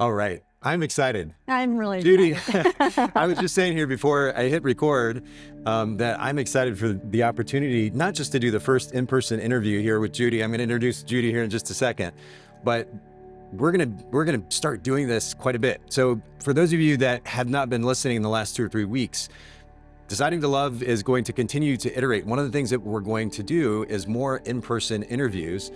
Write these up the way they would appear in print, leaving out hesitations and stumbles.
All right. I'm excited. I'm really Judy, excited. I was just saying here before I hit record that I'm excited for the opportunity, not just to do the first in-person interview here with Judy. I'm going to introduce Judy here in just a second, but we're gonna start doing this quite a bit. So for those of you that have not been listening in the last 2 or 3 weeks, Deciding to Love is going to continue to iterate. One of the things that we're going to do is more in-person interviews.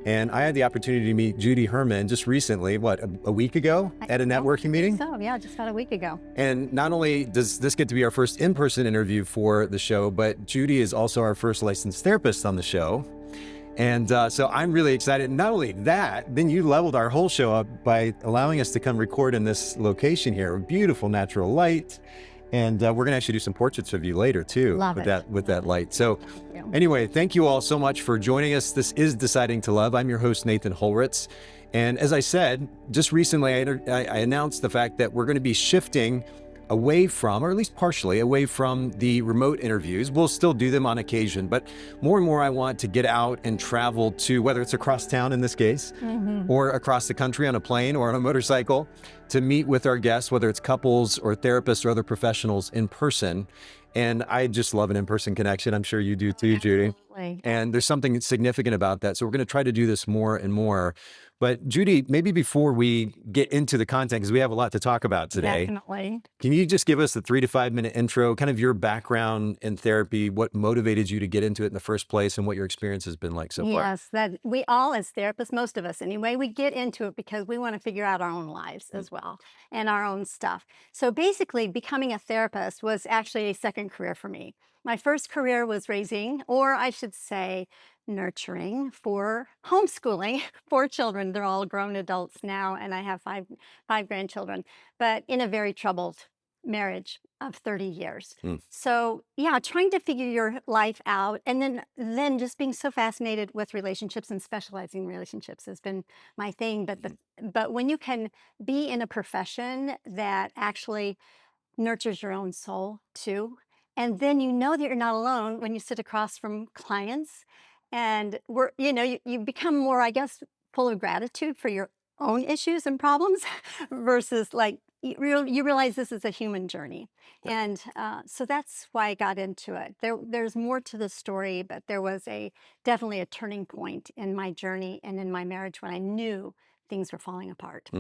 And I had the opportunity to meet Judy Herman just recently, a week ago at a networking meeting? So, yeah, just about a week ago. And not only does this get to be our first in-person interview for the show, but Judy is also our first licensed therapist on the show. And so I'm really excited. Not only that, then you leveled our whole show up by allowing us to come record in this location here. Beautiful natural light. And we're going to actually do some portraits of you later too. Love with that light. So you. anyway, thank you all so much for joining us. This is Deciding to Love. I'm your host, Nathan Holritz. And as I said, just recently I announced the fact that we're going to be shifting away from, or at least partially away from, the remote interviews. We'll still do them on occasion, but more and more I want to get out and travel to, whether it's across town in this case, or across the country on a plane or on a motorcycle, to meet with our guests, whether it's couples or therapists or other professionals in person. And I just love an in-person connection. I'm sure you do too, Judy. Absolutely. And there's something significant about that. So we're going to try to do this more and more. But Judy, maybe before we get into the content, because we have a lot to talk about today, Definitely. can you just give us a 3 to 5 minute intro, kind of your background in therapy, what motivated you to get into it in the first place, and what your experience has been like so far? Yes, that we all as therapists, most of us anyway, we get into it because we want to figure out our own lives as well and our own stuff. So basically, becoming a therapist was actually a second career for me. My first career was raising, or I should say, nurturing for homeschooling 4 children. They're all grown adults now, and I have five grandchildren, but in a very troubled marriage of 30 years. So yeah, trying to figure your life out, and then just being so fascinated with relationships and specializing in relationships has been my thing. But when you can be in a profession that actually nurtures your own soul too, and then you know that you're not alone when you sit across from clients, and you become more, I guess, full of gratitude for your own issues and problems versus like you realize this is a human journey. And so that's why I got into it. There's more to the story, but there was definitely a turning point in my journey and in my marriage when I knew things were falling apart.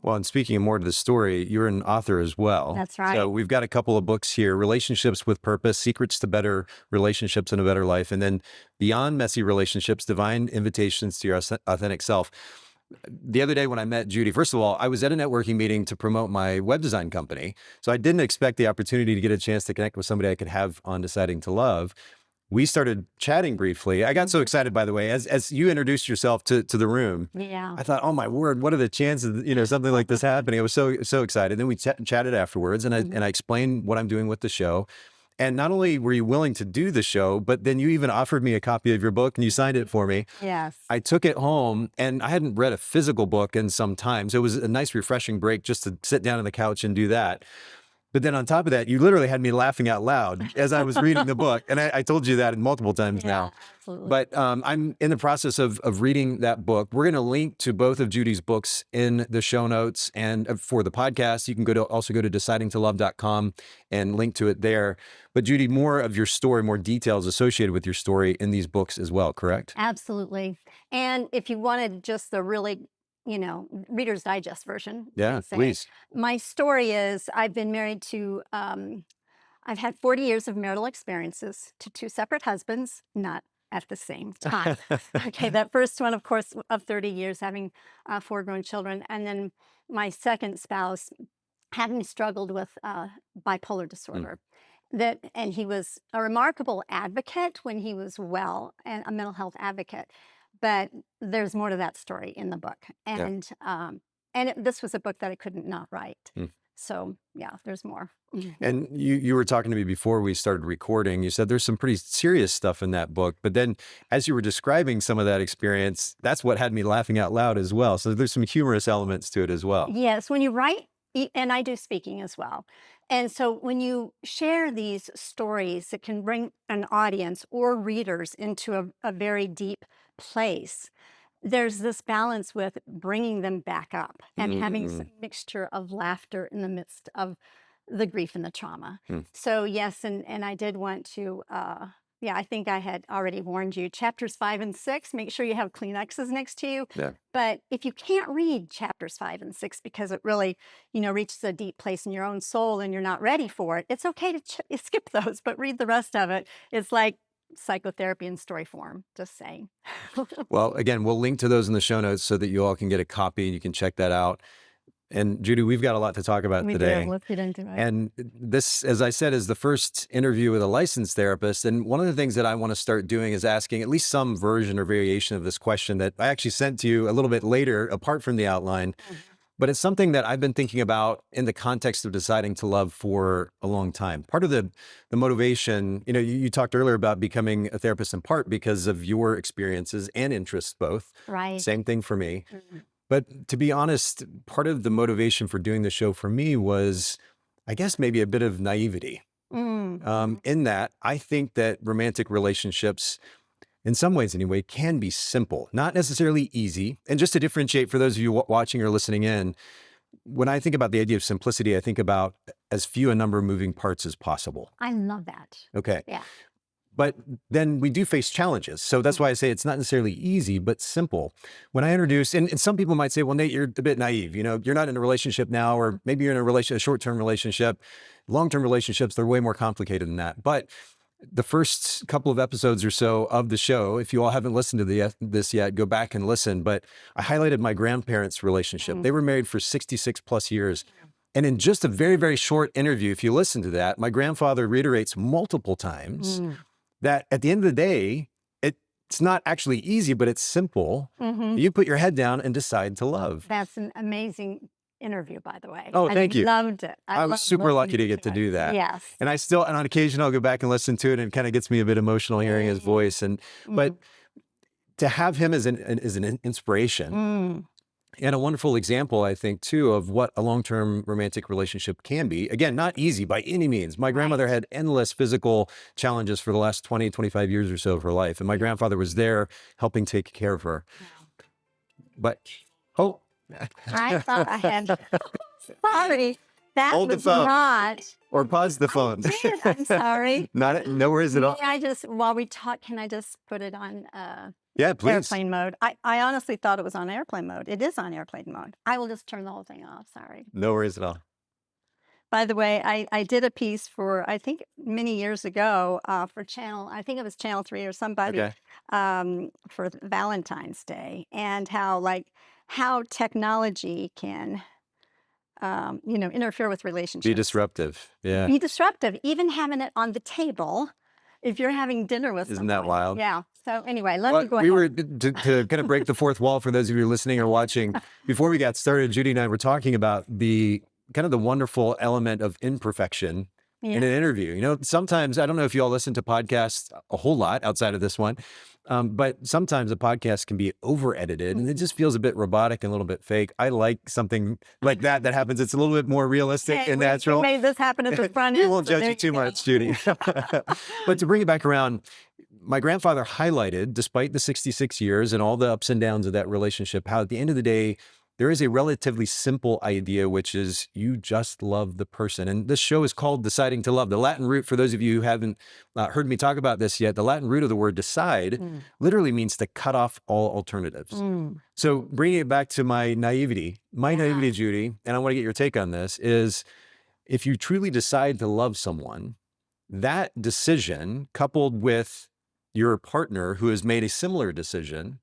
Well, and speaking of more to the story, you're an author as well. That's right. So we've got a couple of books here: Relationships with Purpose, Secrets to Better Relationships and a Better Life, and then Beyond Messy Relationships, Divine Invitations to Your Authentic Self. The other day when I met Judy, first of all, I was at a networking meeting to promote my web design company. So I didn't expect the opportunity to get a chance to connect with somebody I could have on Deciding to Love. We started chatting briefly. I got so excited, by the way, as you introduced yourself to the room. Yeah. I thought, oh my word, what are the chances, something like this happening? I was so excited. Then we chatted afterwards, and I explained what I'm doing with the show. And not only were you willing to do the show, but then you even offered me a copy of your book and you signed it for me. Yes. I took it home, and I hadn't read a physical book in some time. So it was a nice, refreshing break just to sit down on the couch and do that. But then on top of that, you literally had me laughing out loud as I was reading the book. And I told you that multiple times now. Absolutely. But I'm in the process of reading that book. We're going to link to both of Judy's books in the show notes. And for the podcast, you can also go to decidingtolove.com and link to it there. But Judy, more of your story, more details associated with your story in these books as well, correct? Absolutely. And if you wanted just the really Reader's Digest version. Yeah, please. My story is I've been married to, I've had 40 years of marital experiences to 2 separate husbands, not at the same time. Okay, that first one, of course, of 30 years, having 4 grown children. And then my second spouse, having struggled with bipolar disorder. And he was a remarkable advocate when he was well, and a mental health advocate. But there's more to that story in the book. And this was a book that I couldn't not write. So yeah, there's more. And you were talking to me before we started recording. You said there's some pretty serious stuff in that book. But then as you were describing some of that experience, that's what had me laughing out loud as well. So there's some humorous elements to it as well. Yes, when you write, and I do speaking as well. And so when you share these stories, it can bring an audience or readers into a very deep place there's this balance with bringing them back up and having Mm-mm. some mixture of laughter in the midst of the grief and the trauma. Mm. So yes, and I did want to, yeah, I think I had already warned you. Chapters 5 and 6, make sure you have Kleenexes next to you. Yeah. But if you can't read chapters 5 and 6 because it really, reaches a deep place in your own soul and you're not ready for it, it's okay to skip those, but read the rest of it. It's like psychotherapy in story form, just saying. Well, again, we'll link to those in the show notes so that you all can get a copy and you can check that out. And Judy, we've got a lot to talk about We do. today. Let's get into it. And this, as I said, is the first interview with a licensed therapist. And one of the things that I want to start doing is asking at least some version or variation of this question that I actually sent to you a little bit later, apart from the outline. But it's something that I've been thinking about in the context of deciding to love for a long time. Part of the motivation, you talked earlier about becoming a therapist in part because of your experiences and interests both. Right. Same thing for me. But to be honest, part of the motivation for doing the show for me was, I guess, maybe a bit of naivety. In that I think that romantic relationships, in some ways anyway, can be simple, not necessarily easy. And just to differentiate for those of you watching or listening in, when I think about the idea of simplicity, I think about as few a number of moving parts as possible. I love that. Okay. Yeah. But then we do face challenges. So that's why I say it's not necessarily easy, but simple. When I introduce, and some people might say, well, Nate, you're a bit naive. You're not in a relationship now, or maybe you're in a short-term relationship. Long-term relationships, they're way more complicated than that. But the first couple of episodes or so of the show, if you all haven't listened to this yet, go back and listen. But I highlighted my grandparents' relationship. They were married for 66 plus years. And in just a very, very short interview, if you listen to that, my grandfather reiterates multiple times that at the end of the day, it's not actually easy, but it's simple. You put your head down and decide to love. That's an amazing interview, by the way. Oh, thank you. Loved it. I was super lucky to get to do that. Yes. And I still, and on occasion, I'll go back and listen to it, and it kind of gets me a bit emotional hearing his voice. But to have him as an inspiration and a wonderful example, I think, too, of what a long-term romantic relationship can be. Again, not easy by any means. My grandmother had endless physical challenges for the last 20, 25 years or so of her life. And my grandfather was there helping take care of her. But, I thought I had, sorry, that Hold the was phone. not. Or pause the phone. I'm sorry. No worries at all. While we talk, can I just put it on Yeah, please. airplane mode? I honestly thought it was on airplane mode. It is on airplane mode. I will just turn the whole thing off. Sorry. No worries at all. By the way, I did a piece for, I think many years ago for I think it was Channel 3 or somebody, Okay. for Valentine's Day, and how technology can, interfere with relationships. Be disruptive. Yeah. Be disruptive, even having it on the table if you're having dinner with Isn't that someone. wild? Yeah. So anyway, let Well, me go we ahead. were to kind of break the fourth wall for those of you listening or watching. Before we got started, Judy and I were talking about the kind of the wonderful element of imperfection in an interview. Sometimes, I don't know if you all listen to podcasts a whole lot outside of this one, but sometimes a podcast can be over edited and it just feels a bit robotic and a little bit fake. I like something like that happens. It's a little bit more realistic and natural. We made this happen at the front We end. won't so judge there you too go. much, Judy. But to bring it back around, my grandfather highlighted, despite the 66 years and all the ups and downs of that relationship, how at the end of the day, there is a relatively simple idea, which is you just love the person. And this show is called Deciding to Love. The Latin root, for those of you who haven't heard me talk about this yet, the Latin root of the word decide literally means to cut off all alternatives. So bringing it back to my naivety, Judy, and I want to get your take on this, is if you truly decide to love someone, that decision coupled with your partner who has made a similar decision,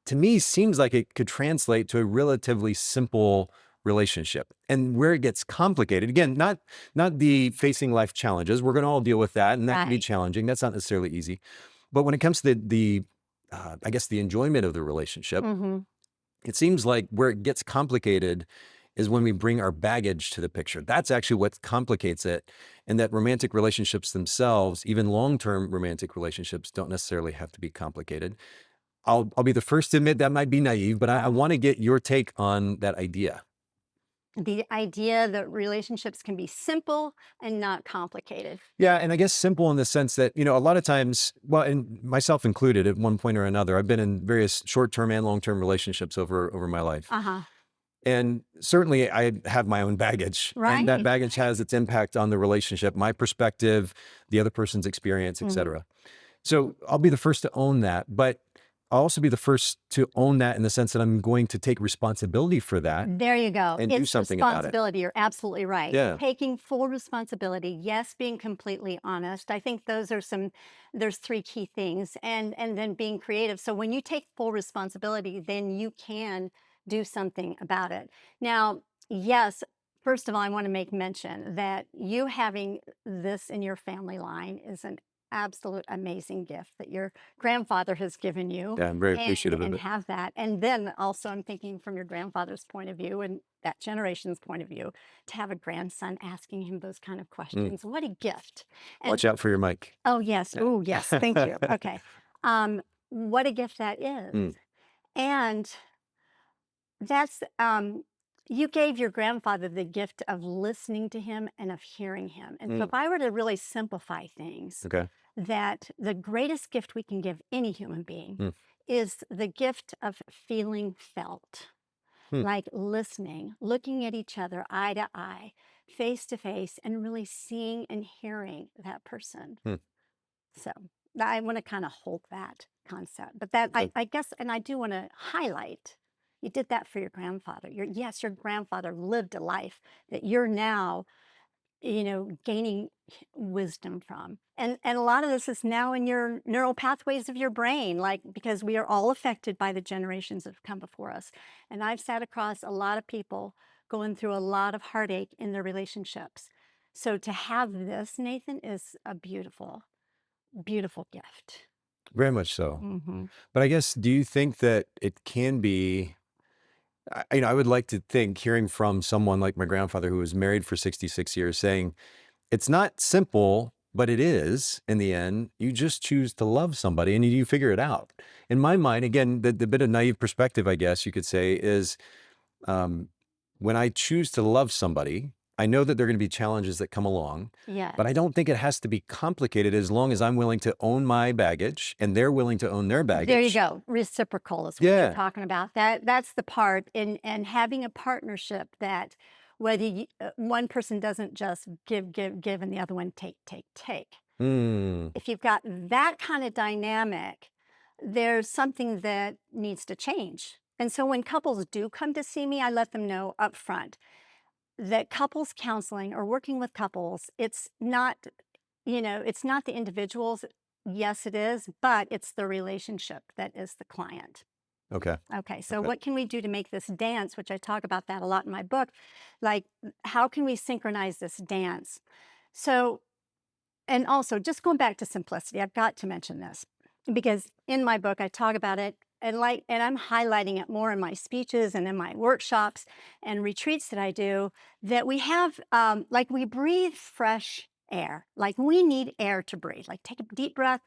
to me, seems like it could translate to a relatively simple relationship. And where it gets complicated, again, not the facing life challenges. We're going to all deal with that, and that can be challenging. That's not necessarily easy. But when it comes to the I guess, the enjoyment of the relationship, it seems like where it gets complicated is when we bring our baggage to the picture. That's actually what complicates it. And that romantic relationships themselves, even long-term romantic relationships, don't necessarily have to be complicated. I'll be the first to admit that might be naive, but I want to get your take on that idea. the idea that relationships can be simple and not complicated. Yeah, and I guess simple in the sense that, a lot of times, well, and myself included at one point or another, I've been in various short-term and long-term relationships over my life. Uh-huh. And certainly I have my own baggage, and that Right. baggage has its impact on the relationship, my perspective, the other person's experience, et Mhm. cetera. So I'll be the first to own that, but I'll also be the first to own that in the sense that I'm going to take responsibility for that There you go. and do It's something about it. responsibility. You're absolutely right. Yeah. Taking full responsibility. Yes, being completely honest. I think there's three key things, and then being creative. So when you take full responsibility, then you can do something about it. Now, yes, first of all, I want to make mention that you having this in your family line is an absolute amazing gift that your grandfather has given you, Yeah, I'm very and appreciative of it. have that. And then also I'm thinking from your grandfather's point of view and that generation's point of view, to have a grandson asking him those kind of Mm. questions. What a gift. And Watch out for your mic. oh yes, oh yes, thank you. Okay. What a gift that Mm, is. And that's you gave your grandfather the gift of listening to him and of hearing him. And so mm, if I were to really simplify things, okay. that the greatest gift we can give any human being Mm, is the gift of feeling felt, mm, like listening, looking at each other eye to eye, face to face, and really seeing and hearing that person. mm. So I want to kind of hold that concept, but that Uh, I guess, and I do want to highlight, you did that for your grandfather. Yes, your grandfather lived a life that you're now, gaining wisdom from. And a lot of this is now in your neural pathways of your brain, like because we are all affected by the generations that have come before us. And I've sat across a lot of people going through a lot of heartache in their relationships. So to have this, Nathan, is a beautiful, beautiful gift. Very much so. Hmm. But I guess, do you think that it can be, I would like to think, hearing from someone like my grandfather who was married for 66 years, saying, it's not simple, but it is in the end. You just choose to love somebody and you figure it out. In my mind, again, the bit of naive perspective, I guess you could say, is um, when I choose to love somebody, I know that there are going to be challenges that come along, but I Yes. don't think it has to be complicated as long as I'm willing to own my baggage and they're willing to own their There you baggage. go. Reciprocal is what you're Yeah. talking about. That's the part in and having a partnership that whether one person doesn't just give, give, give, and the other one take, take, take. Hmm. If you've got that kind of dynamic, there's something that needs to change. And so when couples do come to see me, I let them know up front that couples counseling or working with couples, it's not the individuals. Yes, it is, but it's the relationship that is the client. Okay. Okay, so Okay. what can we do to make this dance, which I talk about that a lot in my book? Like, how can we synchronize this dance? So, and also just going back to simplicity, I've got to mention this because in my book I talk about it and I'm highlighting it more in my speeches and in my workshops and retreats that I do, that we have like we breathe fresh air. Like we need air to breathe. Like take a deep breath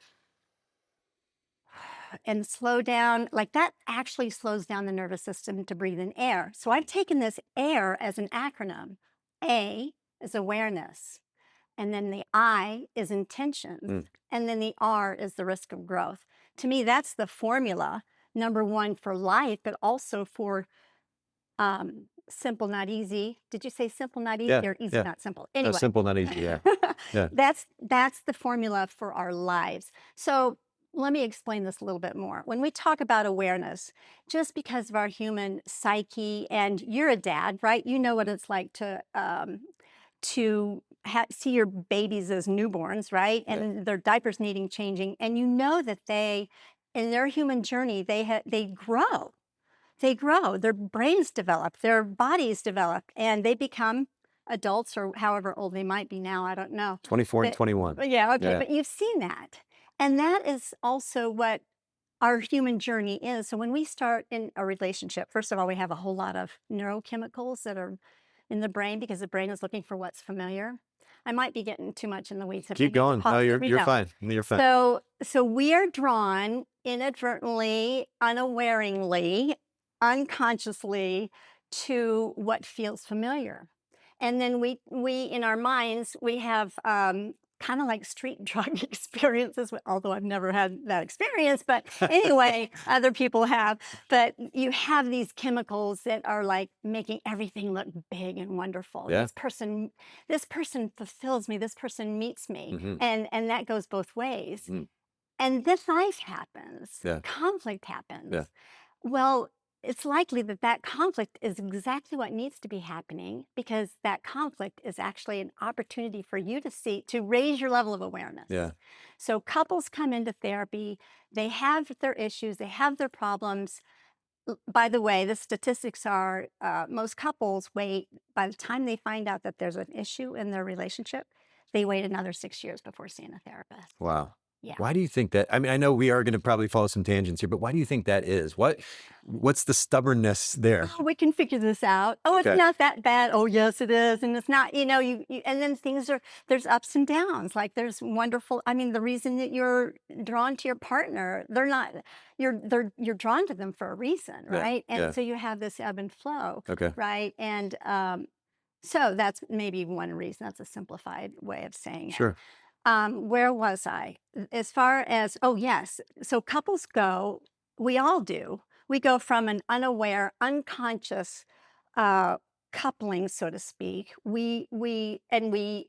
and slow down. Like that actually slows down the nervous system to breathe in air. So I've taken this air as an acronym. A is awareness. And then the I is intentions. Mm. And then the R is the risk of growth. To me, that's the formula, number one, for life, but also for simple, not easy. Did you say simple, not easy, Yeah. or easy, Yeah. not simple? No, Anyway, simple, not easy. Yeah. Yeah. that's the formula for our lives. So let me explain this a little bit more. When we talk about awareness, just because of our human psyche, and you're a dad, right? You know what it's like to see your babies as newborns, right? Yeah. And their diapers needing changing, and you know that they, in their human journey, they grow. They grow. Their brains develop. Their bodies develop, and they become adults or however old they might be now. I don't know. 24 and But 21. yeah, okay. Yeah. But you've seen that, and that is also what our human journey is. So when we start in a relationship, first of all, we have a whole lot of neurochemicals that are in the brain because the brain is looking for what's familiar. I might be getting too much in the weeds. If I Keep need to going. No, pause, let you're me you're know. fine. You're fine. So we are drawn inadvertently, unawareingly, unconsciously to what feels familiar. And then we in our minds, we have kind of like street drug experiences, although I've never had that experience, but anyway, other people have. But you have these chemicals that are like making everything look big and wonderful. Yeah. This person fulfills me, this person meets me. Mm-hmm. And that goes both ways. Mm. And this life happens, Yeah. conflict happens. Yeah. Well, it's likely that that conflict is exactly what needs to be happening, because that conflict is actually an opportunity for you to raise your level of awareness. Yeah. So couples come into therapy, they have their issues, they have their problems. By the way, the statistics are most couples wait, by the time they find out that there's an issue in their relationship, they wait another 6 years before seeing a therapist. Wow. Yeah. Why do you think that? I mean, I know we are going to probably follow some tangents here, but why do you think that is? What's the stubbornness there? Oh, we can figure this out. Oh, it's Okay. not that bad. Oh, yes, it is. And it's not, you and then there's ups and downs. Like there's wonderful, I mean, the reason that you're drawn to your partner, you're drawn to them for a reason, Yeah, right? And yeah. so you have this ebb and flow, Okay. right? And so that's maybe one reason. That's a simplified way of saying it. Sure. Where was I? As far as, oh, yes. So couples go, we all do. We go from an unaware, unconscious coupling, so to speak. We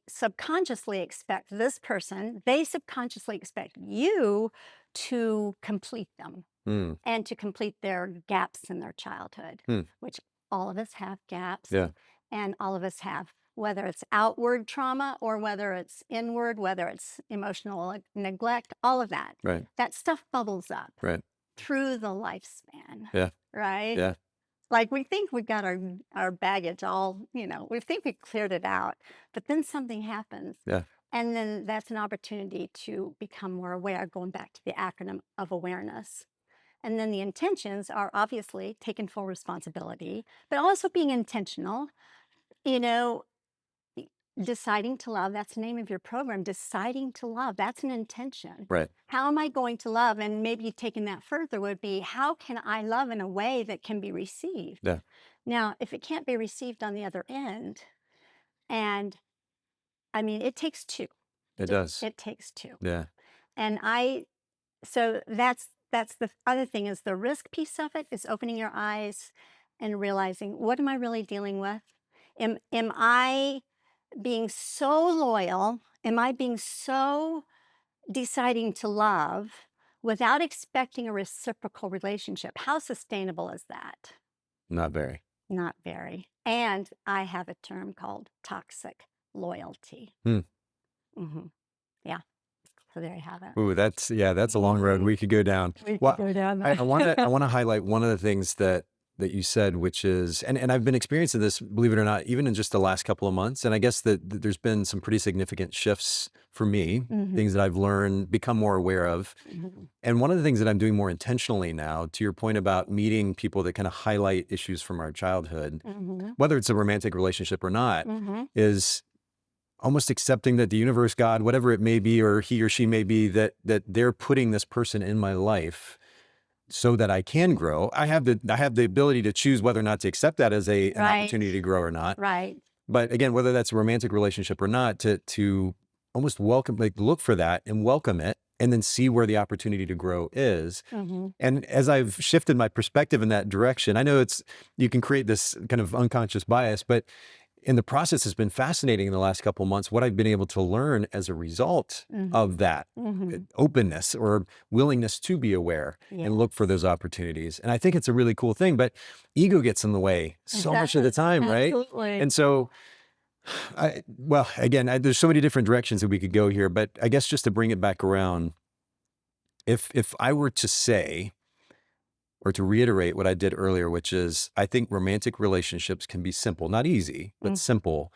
subconsciously expect this person, they subconsciously expect you to complete them Mm. and to complete their gaps in their childhood, Mm. which all of us have gaps. Yeah. And all of us have, whether it's outward trauma or whether it's inward, whether it's emotional neglect, all of that. Right. That stuff bubbles up Right. through the lifespan. Yeah. Right? Yeah. Like we think we've got our baggage all, we think we cleared it out, but then something happens. Yeah. And then that's an opportunity to become more aware, going back to the acronym of awareness. And then the intentions are obviously taking full responsibility, but also being intentional. Deciding to love, that's the name of your program. Deciding to love, that's an intention. Right. How am I going to love? And maybe taking that further would be, how can I love in a way that can be received? Yeah. Now, if it can't be received on the other end, and I mean, it takes two. It does. It takes two. Yeah. And so that's the other thing, is the risk piece of it is opening your eyes and realizing, what am I really dealing with? Am I being so loyal? Am I being so deciding to love without expecting a reciprocal relationship? How sustainable is that? Not very. Not very. And I have a term called toxic loyalty. Hmm. Mm-hmm. Yeah. So there you have it. Ooh, that's a long road we could go down. We Well, could go down I that. want to highlight one of the things that you said, which is, and I've been experiencing this, believe it or not, even in just the last couple of months. And I guess that there's been some pretty significant shifts for me, Mhm. things that I've learned, become more aware of. Mhm. And one of the things that I'm doing more intentionally now, to your point about meeting people that kind of highlight issues from our childhood, Mhm. whether it's a romantic relationship or not, Mhm. is almost accepting that the universe, God, whatever it may be, or he or she may be, that they're putting this person in my life so that I can grow. I have the ability to choose whether or not to accept that as an Right. opportunity to grow or not. Right. But again, whether that's a romantic relationship or not, to almost welcome, like look for that and welcome it, and then see where the opportunity to grow is. Mhm. And as I've shifted my perspective in that direction, I know you can create this kind of unconscious bias, but in the process, it's been fascinating in the last couple of months, what I've been able to learn as a result Mhm. of that Mhm. openness or willingness to be aware Yeah. and look for those opportunities. And I think it's a really cool thing, but ego gets in the way so much of the time, right? Absolutely. And so, there's so many different directions that we could go here, but I guess just to bring it back around, if I were to say, or to reiterate what I did earlier, which is, I think romantic relationships can be simple, not easy, but Mhm. simple,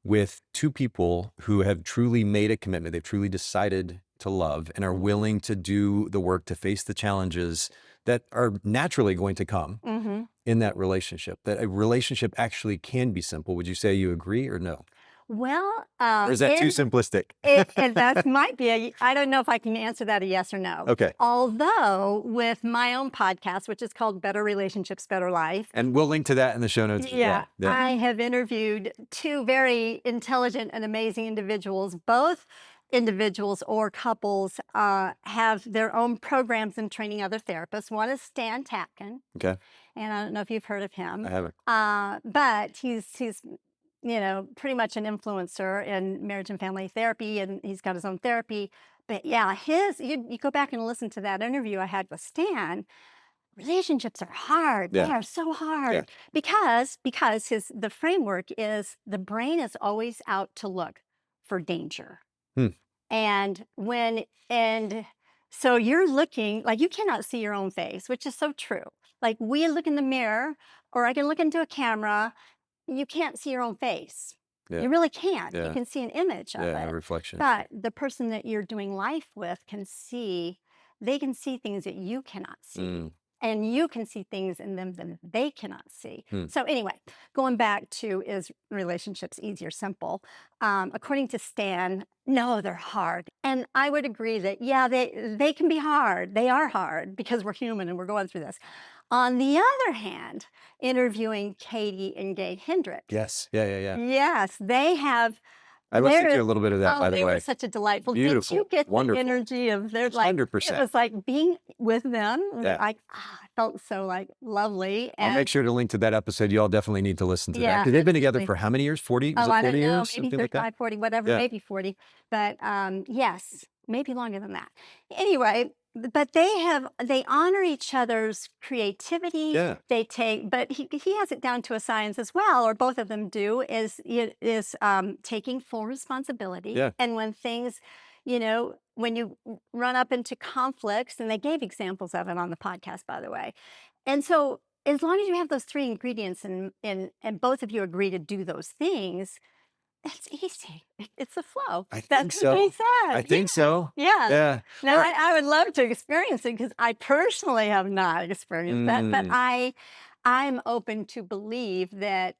with two people who have truly made a commitment. They've truly decided to love and are willing to do the work to face the challenges that are naturally going to come Mhm. in that relationship. That a relationship actually can be simple. Would you say you agree or no? Well, Or is that too simplistic? and that might be I don't know if I can answer that a yes or no. Okay. Although with my own podcast, which is called Better Relationships, Better Life. And we'll link to that in the show notes as Yeah, well. I have interviewed two very intelligent and amazing individuals. Both individuals or couples have their own programs in training other therapists. One is Stan Tatkin, Okay. and I don't know if you've heard of him. I haven't. But he's pretty much an influencer in marriage and family therapy, and he's got his own therapy. But yeah, you go back and listen to that interview I had with Stan. Relationships are hard. They Yeah. are so hard Yeah. because the framework is the brain is always out to look for danger. Hmm. And so you're looking like you cannot see your own face, which is so true. Like we look in the mirror, or I can look into a camera. You can't see your own face. Yeah. You really can't. Yeah. You can see an image of Yeah, it. a reflection. But the person that you're doing life with they can see things that you cannot see. Mm. And you can see things in them that they cannot see. Hmm. So anyway, going back to is relationships easy or simple? According to Stan, no, they're hard. And I would agree that, yeah, they can be hard. They are hard because we're human and we're going through this. On the other hand, interviewing Katie and Gay Hendrick. Yes. Yeah. Yes, they have. I listened There to is- a little bit of that, by the they way. were such a delightful. Beautiful, Did you get wonderful. the energy of their like? 100%. It was like being with them. Yeah. Like I felt so like lovely. I'll make sure to link to that episode. You all definitely need to listen to that. Yeah, Because they've been together absolutely. for how many years? 40? Was Oh, it I 40 don't know, years? maybe Something like that? 35, 40, whatever, Yeah. maybe 40. But yes, maybe longer than that. Anyway, but they honor each other's creativity. Yeah. But he has it down to a science as well, or both of them do, is taking full responsibility. Yeah. And when things, when you run up into conflicts, and they gave examples of it on the podcast, by the way. And so as long as you have those three ingredients and both of you agree to do those things, it's easy. It's a flow. I think That's so. what they said. I think so. Yeah. Yeah. Now, All right. I would love to experience it because I personally have not experienced that, but I'm open to believe that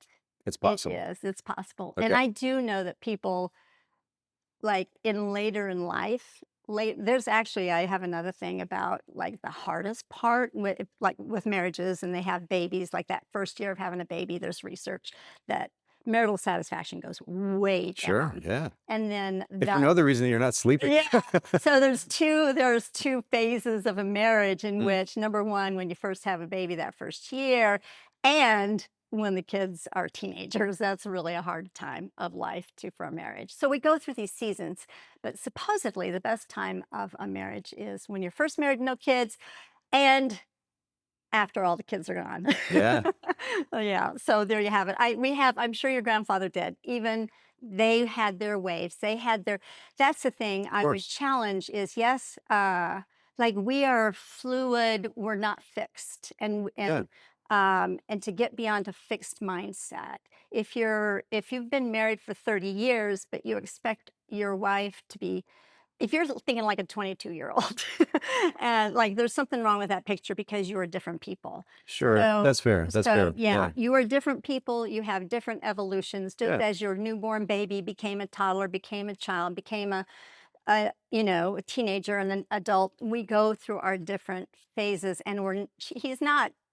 It's possible. it is. It's possible. Okay. And I do know that people, like later in life, there's actually, I have another thing about like the hardest part with marriages, and they have babies, like that first year of having a baby, there's research that marital satisfaction goes way down. Sure. Yeah. And then If for no other reason, you're not sleeping. yeah. So there's two phases of a marriage in Mm. which, number one, when you first have a baby that first year, and when the kids are teenagers, that's really a hard time of life for a marriage. So we go through these seasons, but supposedly the best time of a marriage is when you're first married, no kids, and after all the kids are gone. Yeah. Yeah. So there you have it. I'm sure your grandfather did. Even they had their waves. That's the thing I would course. challenge is, yes, like we are fluid, we're not fixed. And to get beyond a fixed mindset. If you've been married for 30 years, but you expect your wife to be, if you're thinking like a 22-year-old, and like there's something wrong with that picture because you are different people. Sure. So- That's fair. That's fair. Yeah, you are different people. You have different evolutions. Just Yeah. as your newborn baby became a toddler, became a child, became a teenager, and then adult. We go through our different phases, and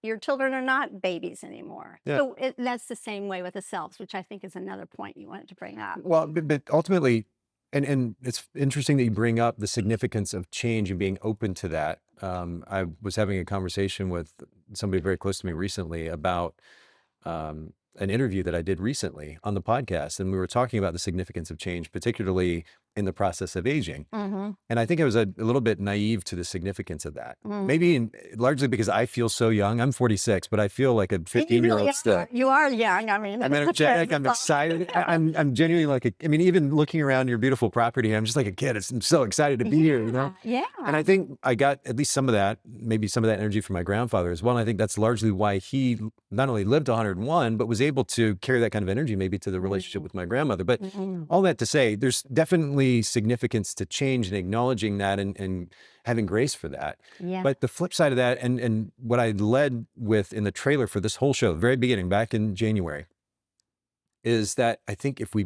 your children are not babies anymore. Yeah. So that's the same way with the selves, which I think is another point you wanted to bring up. Well, but ultimately, and it's interesting that you bring up the significance of change and being open to that. I was having a conversation with somebody very close to me recently about an interview that I did recently on the podcast, and we were talking about the significance of change, particularly in the process of aging. Mm-hmm. And I think I was a little bit naive to the significance of that. Mm. Maybe largely because I feel so young. I'm 46, but I feel like a 15-year-old still. You are young. I mean, I'm energetic. I'm excited. I'm genuinely like even looking around your beautiful property, I'm just like a kid. I'm so excited to be here, you know? Yeah. And I think I got at least some of that, maybe some of that energy from my grandfather as well. And I think that's largely why he not only lived 101, but was able to carry that kind of energy maybe to the relationship with my grandmother. But all that to say, there's definitely significance to change and acknowledging that and having grace for that. Yeah. But the flip side of that, and what I led with in the trailer for this whole show, the very beginning, back in January, is that I think if we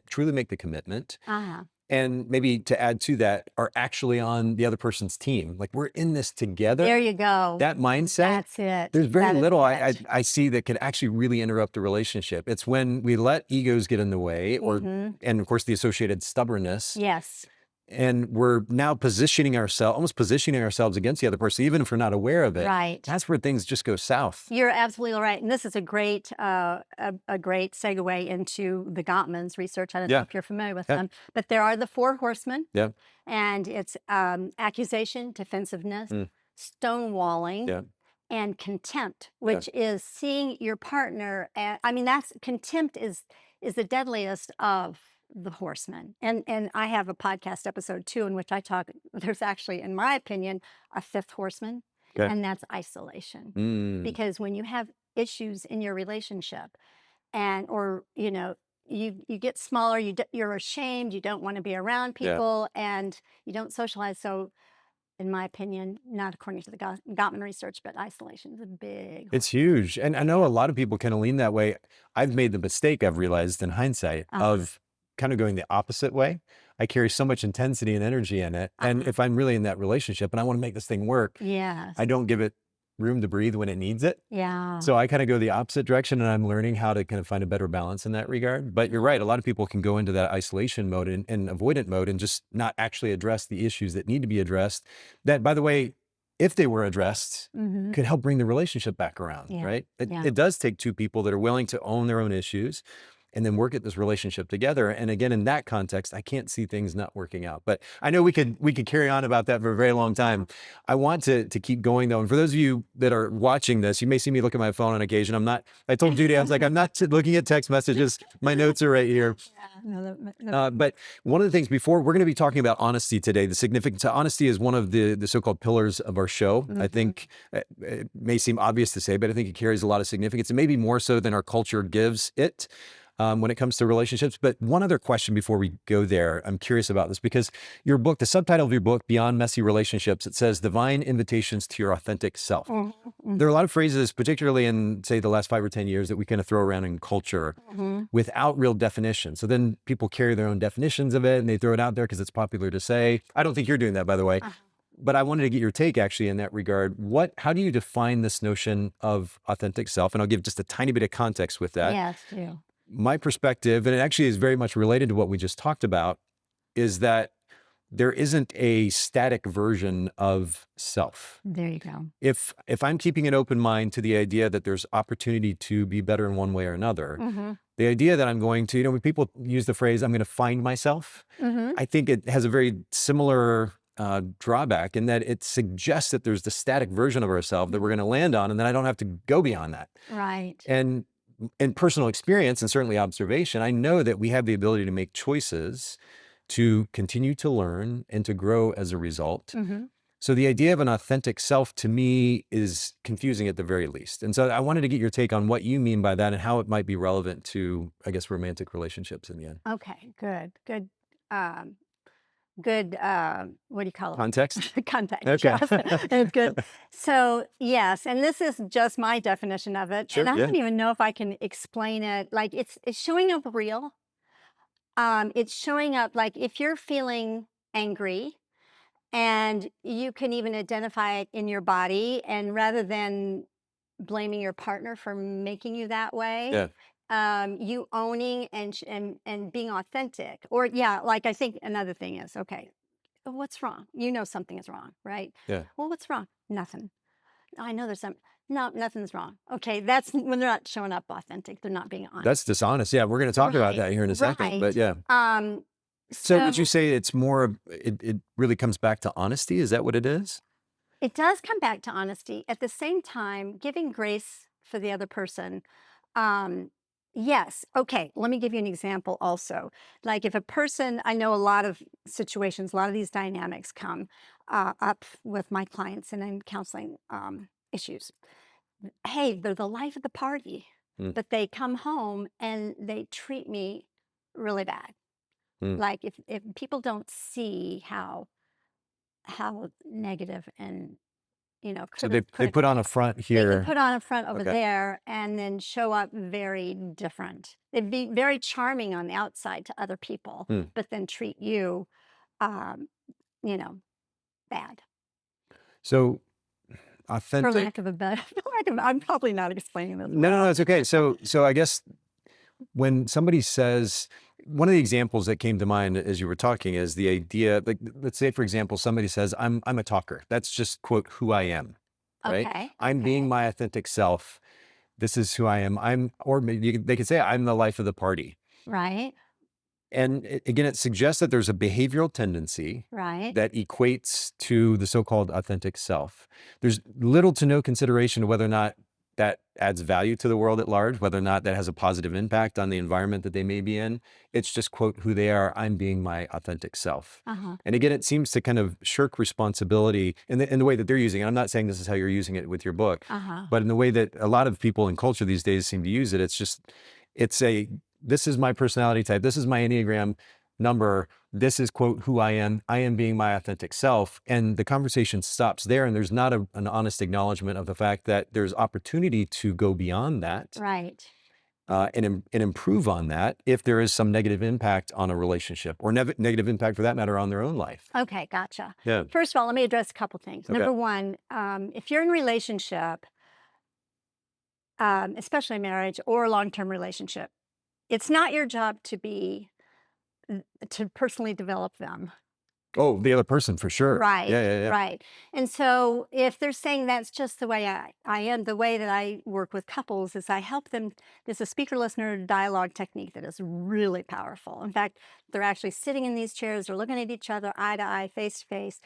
truly make the commitment, Uh-huh. and maybe to add to that, are actually on the other person's team, like we're in this together, There you go. that mindset, That's it. there's very That is little I it. see that can actually really interrupt the relationship. It's when we let egos get in the way, and of course the associated stubbornness, Yes. and we're now almost positioning ourselves against the other person, even if we're not aware of it. Right. That's where things just go south. You're absolutely right. And this is a great segue into the Gottman's research. I don't know Yeah. if you're familiar with Yeah. them, but there are the four horsemen. Yeah. And it's accusation, defensiveness, Mm. stonewalling, Yeah. and contempt, which is seeing your partner. I mean, contempt is the deadliest of the horsemen. And I have a podcast episode too in which I talk. There's actually, in my opinion, a fifth horseman, Okay. and that's isolation. Mm. Because when you have issues in your relationship, or you get smaller, you're ashamed, you don't want to be around Yeah. people, and you don't socialize. So in my opinion, not according to the Gottman research, but isolation is a big It's huge. And I know a lot of people kind of lean that way. I've made the mistake, I've realized in hindsight, of kind of going the opposite way. I carry so much intensity and energy in it. And if I'm really in that relationship and I want to make this thing work, Yes. I don't give it room to breathe when it needs it. Yeah. So I kind of go the opposite direction, and I'm learning how to kind of find a better balance in that regard. But you're right. A lot of people can go into that isolation mode and avoidant mode and just not actually address the issues that need to be addressed. That, by the way, if they were addressed, could help bring the relationship back around, Yeah. right? Yeah. It does take two people that are willing to own their own issues and then work at this relationship together. And again, in that context, I can't see things not working out. But I know we could carry on about that for a very long time. I want to keep going though. And for those of you that are watching this, you may see me look at my phone on occasion. I told Judy, I was like, I'm not looking at text messages. My notes are right here. But one of the things we're going to be talking about honesty today. The significance of honesty is one of the so-called pillars of our show. I think it may seem obvious to say, but I think it carries a lot of significance, and maybe more so than our culture gives it. When it comes to relationships. But one other question before we go there, I'm curious about this because your book, the subtitle of your book, Beyond Messy Relationships, it says Divine Invitations to Your Authentic Self. There are a lot of phrases, particularly in, say, the last 5 or 10 years, that we kind of throw around in culture without real definition. So then people carry their own definitions of it and they throw it out there because it's popular to say. I don't think you're doing that, by the way. But I wanted to get your take actually in that regard. How do you define this notion of authentic self? And I'll give just a tiny bit of context with that. Yes, do. My perspective, and it actually is very much related to what we just talked about, is that there isn't a static version of self. There you go. If I'm keeping an open mind to the idea that there's opportunity to be better in one way or another, the idea that I'm going to, when people use the phrase, I'm going to find myself, I think it has a very similar drawback in that it suggests that there's the static version of ourselves that we're going to land on, and then I don't have to go beyond that. Right. And in personal experience and certainly observation, I know that we have the ability to make choices to continue to learn and to grow as a result. So the idea of an authentic self to me is confusing at the very least. And so I wanted to get your take on what you mean by that and how it might be relevant to, I guess, romantic relationships in the end. Okay, good. What do you call it? Context? Context. Okay. Yes. It's good. So yes, and this is just my definition of it. Sure, and I yeah. don't even know if I can explain it. Like it's showing up real. It's showing up like if you're feeling angry and you can even identify it in your body, and rather than blaming your partner for making you that way, Yeah. you owning and being authentic. Or yeah, like I think another thing is, okay, what's wrong? You know something is wrong, right? Yeah. Well, what's wrong? Nothing. I know there's some. No, nothing's wrong. Okay, that's when they're not showing up authentic. They're not being honest. That's dishonest. Yeah, we're going to talk about that here in a second. But yeah. So would you say it's more, it really comes back to honesty? Is that what it is? It does come back to honesty. At the same time, giving grace for the other person. Yes. Okay. Let me give you an example also. Like if a person, I know a lot of situations, a lot of these dynamics come up with my clients and in counseling issues. Hey, they're the life of the party, but they come home and they treat me really bad. Like if people don't see how negative and So could they have put put on a front they could here. put on a front over Okay. there and then show up very different. They'd be very charming on the outside to other people, Hmm. but then treat you, um, you know, bad. So For lack authentic. of a better, for lack of, I'm probably not explaining this No, no, well. no, it's okay. So I guess when somebody says, one of the examples that came to mind as you were talking is the idea, like, let's say, for example, somebody says, I'm a talker. That's just, quote, who I am, right? Okay, I'm being okay, my authentic self. This is who I am. Or maybe they could say, I'm the life of the party. right, And again, it suggests that there's a behavioral tendency right. that equates to the so-called authentic self. There's little to no consideration of whether or not that adds value to the world at large, whether or not that has a positive impact on the environment that they may be in. It's just, quote, who they are. I'm being my authentic self. Uh-huh, And again, it seems to kind of shirk responsibility in the way that they're using it. I'm not saying this is how you're using it with your book, uh-huh. but in the way that a lot of people in culture these days seem to use it, it's a, this is my personality type. This is my Enneagram number. This is, quote, who I am. I am being my authentic self. And the conversation stops there. And there's not an honest acknowledgement of the fact that there's opportunity to go beyond that, Right. and improve on that if there is some negative impact on a relationship, or negative impact for that matter on their own life. Okay, gotcha. Yeah. First of all, let me address a couple things. Okay. Number one, if you're in a relationship, especially marriage or a long-term relationship, it's not your job to personally develop them. Oh, the other person for sure. Right, Yeah, yeah, yeah. right. And so if they're saying that's just the way I am, the way that I work with couples is I help them. There's a speaker listener dialogue technique that is really powerful. In fact, they're actually sitting in these chairs, they're looking at each other eye to eye, face to face,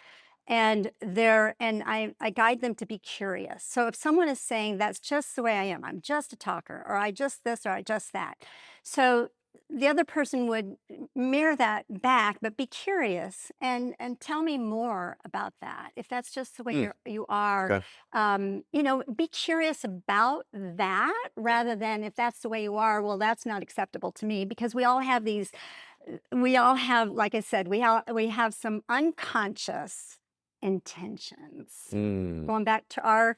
and I guide them to be curious. So if someone is saying that's just the way I am, I'm just a talker, or I just this, or I just that. So the other person would mirror that back, but be curious and tell me more about that. If that's just the way Mm, you are, okay. be curious about that rather than if that's the way you are. Well, that's not acceptable to me because we all have these. We all have, like I said, we have some unconscious intentions. Mm, Going back to our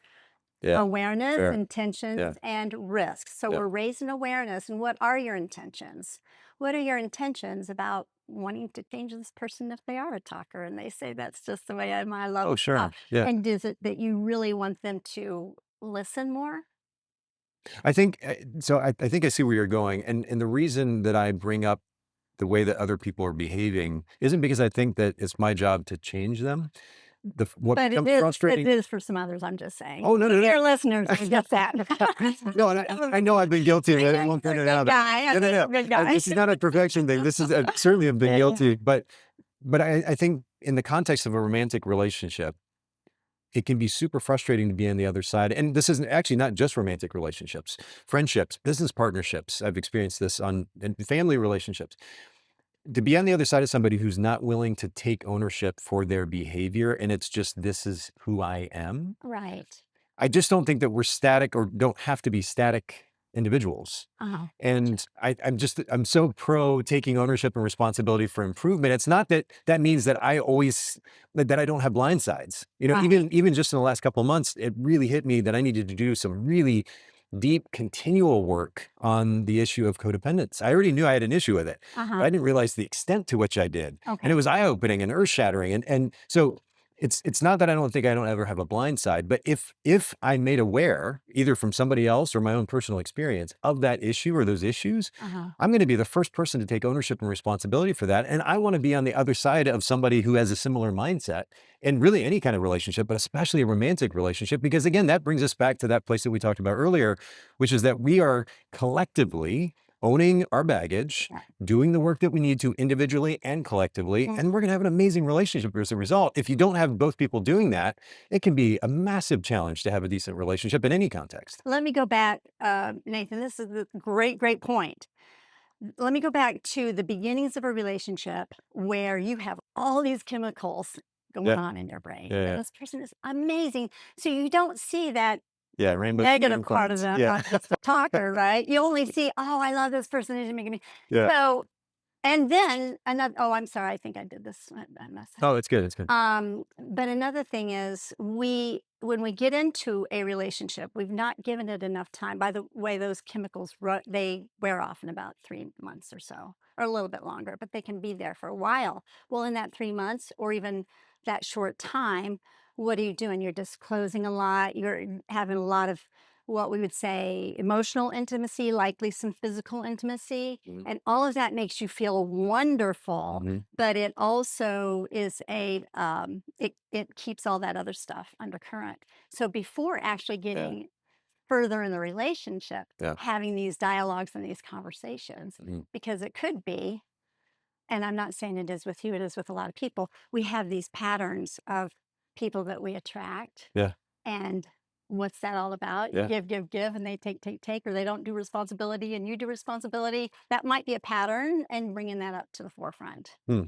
yeah. awareness, Fair. Yeah. intentions, and risks. So Yeah. we're raised in awareness. And what are your intentions? What are your intentions about wanting to change this person if they are a talker and they say that's just the way I love Oh, to talk? sure. Yeah. And is it that you really want them to listen more? I think so. I think I see where you're going, and the reason that I bring up the way that other people are behaving isn't because I think that it's my job to change them. What But becomes it frustrating. is for some others, I'm just saying. Oh, no, no, no. Your listeners will get that. No, and I know I've been guilty of it. I won't You're point a it good out. guy. No, no, You're a no. good guy. This is not a perfection thing. This is certainly have been Yeah. guilty, but I think in the context of a romantic relationship, it can be super frustrating to be on the other side. And this isn't actually not just romantic relationships, friendships, business partnerships. I've experienced this in family relationships. To be on the other side of somebody who's not willing to take ownership for their behavior, and it's just, this is who I am. Right. I just don't think that we're static or don't have to be static individuals. Oh, And I'm so pro taking ownership and responsibility for improvement. It's not that that means that that I don't have blind sides. right. Even just in the last couple of months, it really hit me that I needed to do some really deep, continual work on the issue of codependence. I already knew I had an issue with it, but Uh-huh. I didn't realize the extent to which I did. And Okay. it was eye-opening and earth-shattering. And so it's not that I don't think I don't ever have a blind side, but if I'm made aware, either from somebody else or my own personal experience of that issue or those issues, Uh-huh. I'm going to be the first person to take ownership and responsibility for that. And I want to be on the other side of somebody who has a similar mindset in really any kind of relationship, but especially a romantic relationship, because again, that brings us back to that place that we talked about earlier, which is that we are collectively owning our baggage, Yeah. doing the work that we need to individually and collectively, Mm. and we're going to have an amazing relationship as a result. If you don't have both people doing that, it can be a massive challenge to have a decent relationship in any context. Let me go back, Nathan. This is a great point. Let me go back to the beginnings of a relationship where you have all these chemicals going Yeah. on in your brain. Yeah, And yeah. this person is amazing. So you don't see that Yeah, rainbow negative part of unicorns. them, Yeah. not just the talker, right? You only see, oh, I love this person. They're making me. Yeah. So, and then another, oh, I'm sorry. I think I did this. I messed up. Oh, it's good. It's good. But another thing is when we get into a relationship, we've not given it enough time. By the way, those chemicals, they wear off in about 3 months or so, or a little bit longer, but they can be there for a while. Well, in that 3 months or even that short time, what are you doing? You're disclosing a lot. You're having a lot of what we would say emotional intimacy, likely some physical intimacy. Mhm. And all of that makes you feel wonderful, Mhm. but it also is it keeps all that other stuff undercurrent. So before actually Yeah. getting further in the relationship, Yeah. having these dialogues and these conversations, Mhm. because it could be, and I'm not saying it is with you, it is with a lot of people, we have these patterns of people that we attract. Yeah. And what's that all about? You Yeah. give, and they take, or they don't do responsibility and you do responsibility. That might be a pattern, and bringing that up to the forefront. Hmm.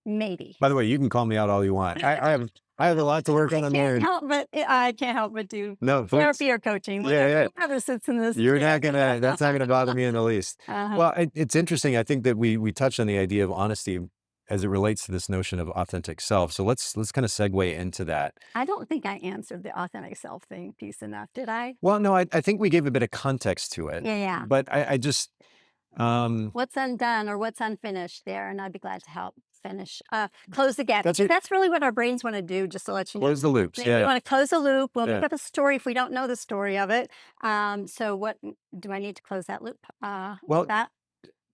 Maybe. By the way, you can call me out all you want. I have a lot to work on in marriage. I can't help but do No, please. therapy or coaching. Yeah. Whoever sits in this You're chair. not gonna. That's not gonna bother me in the least. Uh-huh. Well, it's interesting. I think that we touched on the idea of honesty as it relates to this notion of authentic self. So let's kind of segue into that. I don't think I answered the authentic self thing piece enough, did I? Well, no, I think we gave a bit of context to it, Yeah. but I just What's undone or what's unfinished there, and I'd be glad to help finish, close the gap. That's it. That's really what our brains want to do, just to let you know. close the loops. We Yeah. want to close the loop. We'll make Yeah. up a story if we don't know the story of it. So what do I need to close that loop? Well, That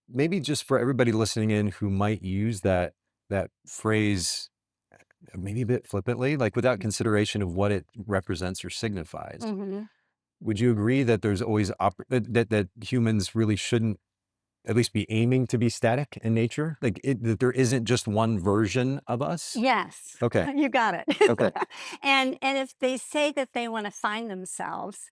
maybe just for everybody listening in who might use that phrase maybe a bit flippantly, like without consideration of what it represents or signifies. Mhm. Would you agree that there's always that humans really shouldn't at least be aiming to be static in nature? Like that there isn't just one version of us? Yes. Okay. You got it. Okay. And if they say that they want to find themselves,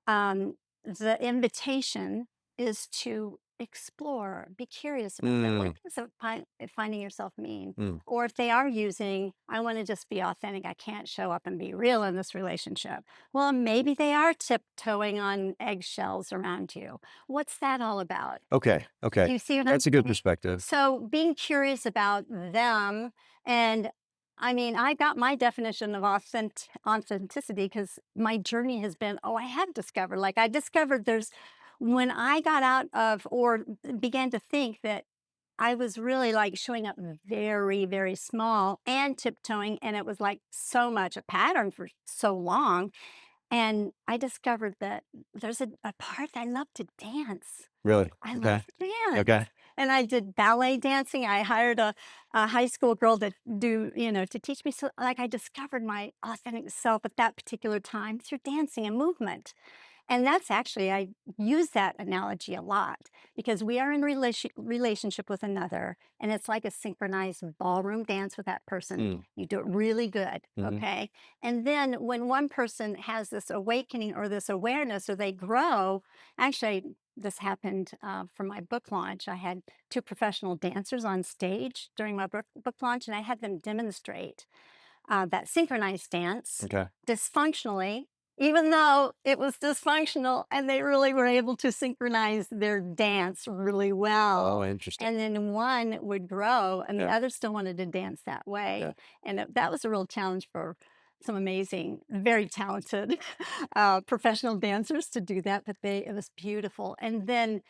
the invitation is to explore, be curious about that. Mm, What does finding yourself mean? mm. Or if they are using, I want to just be authentic, I can't show up and be real in this relationship. Well, maybe they are tiptoeing on eggshells around you. What's that all about? Okay. Do Okay. you see what I'm That's a good saying? perspective. So being curious about them, and I mean, I got my definition of authenticity because my journey has been, oh, I have discovered, like I discovered when I got out of or began to think that I was really like showing up very, very small and tiptoeing, and it was like so much a pattern for so long. And I discovered that there's a part I love to dance. Really? I Okay. love to dance. Okay. And I did ballet dancing. I hired a high school girl to to teach me. So, like, I discovered my authentic self at that particular time through dancing and movement. And that's actually, I use that analogy a lot because we are in relationship with another, and it's like a synchronized ballroom dance with that person. Mm, You do it really good, mhm. okay? And then when one person has this awakening or this awareness or they grow, actually, this happened for my book launch. I had two professional dancers on stage during my book launch, and I had them demonstrate that synchronized dance Okay. dysfunctionally, even though it was dysfunctional, and they really were able to synchronize their dance really well. Oh, interesting. And then one would grow, and the Yeah. other still wanted to dance that way. Yeah. And that was a real challenge for some amazing, very talented professional dancers to do that. But it was beautiful. And then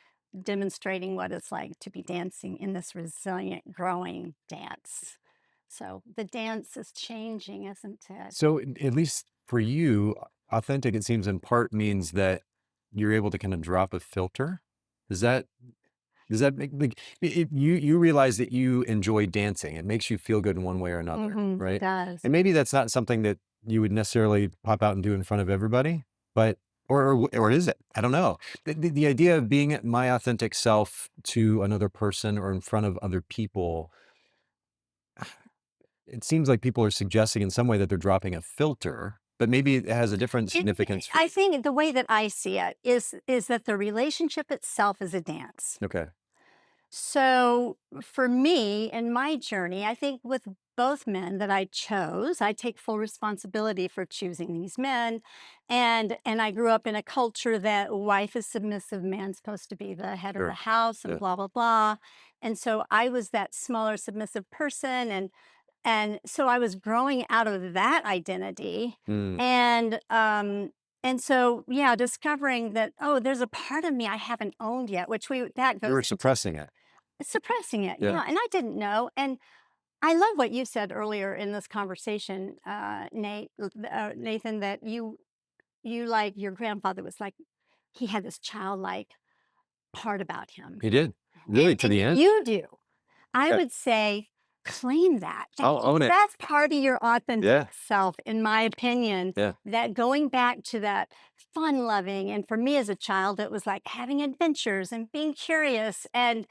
demonstrating what it's like to be dancing in this resilient, growing dance. So the dance is changing, isn't it? So at least for you, authentic, it seems in part means that you're able to kind of drop a filter. Does that make like you realize that you enjoy dancing? It makes you feel good in one way or another, It right? does. And maybe that's not something that you would necessarily pop out and do in front of everybody, but or is it? I don't know. The idea of being my authentic self to another person or in front of other people, it seems like people are suggesting in some way that they're dropping a filter, but maybe it has a different significance. I think the way that I see it is that the relationship itself is a dance. Okay. So for me and my journey, I think with both men that I chose, I take full responsibility for choosing these men. And I grew up in a culture that wife is submissive, man's supposed to be the head of the Sure. house and Yeah. blah, blah, blah. And so I was that smaller submissive person. And And so I was growing out of that identity. Mm. And so, yeah, discovering that, oh, there's a part of me I haven't owned yet, which that You goes were into suppressing it. suppressing it. Yeah. Yeah. And I didn't know. And I love what you said earlier in this conversation, Nathan, that you like your grandfather was like, he had this childlike part about him. He did. Really, to And the end. you do. I Yeah. would say claim that. I'll own it. That's part of your authentic Yeah. self, in my opinion. Yeah. That going back to that fun loving. And for me as a child, it was like having adventures and being curious and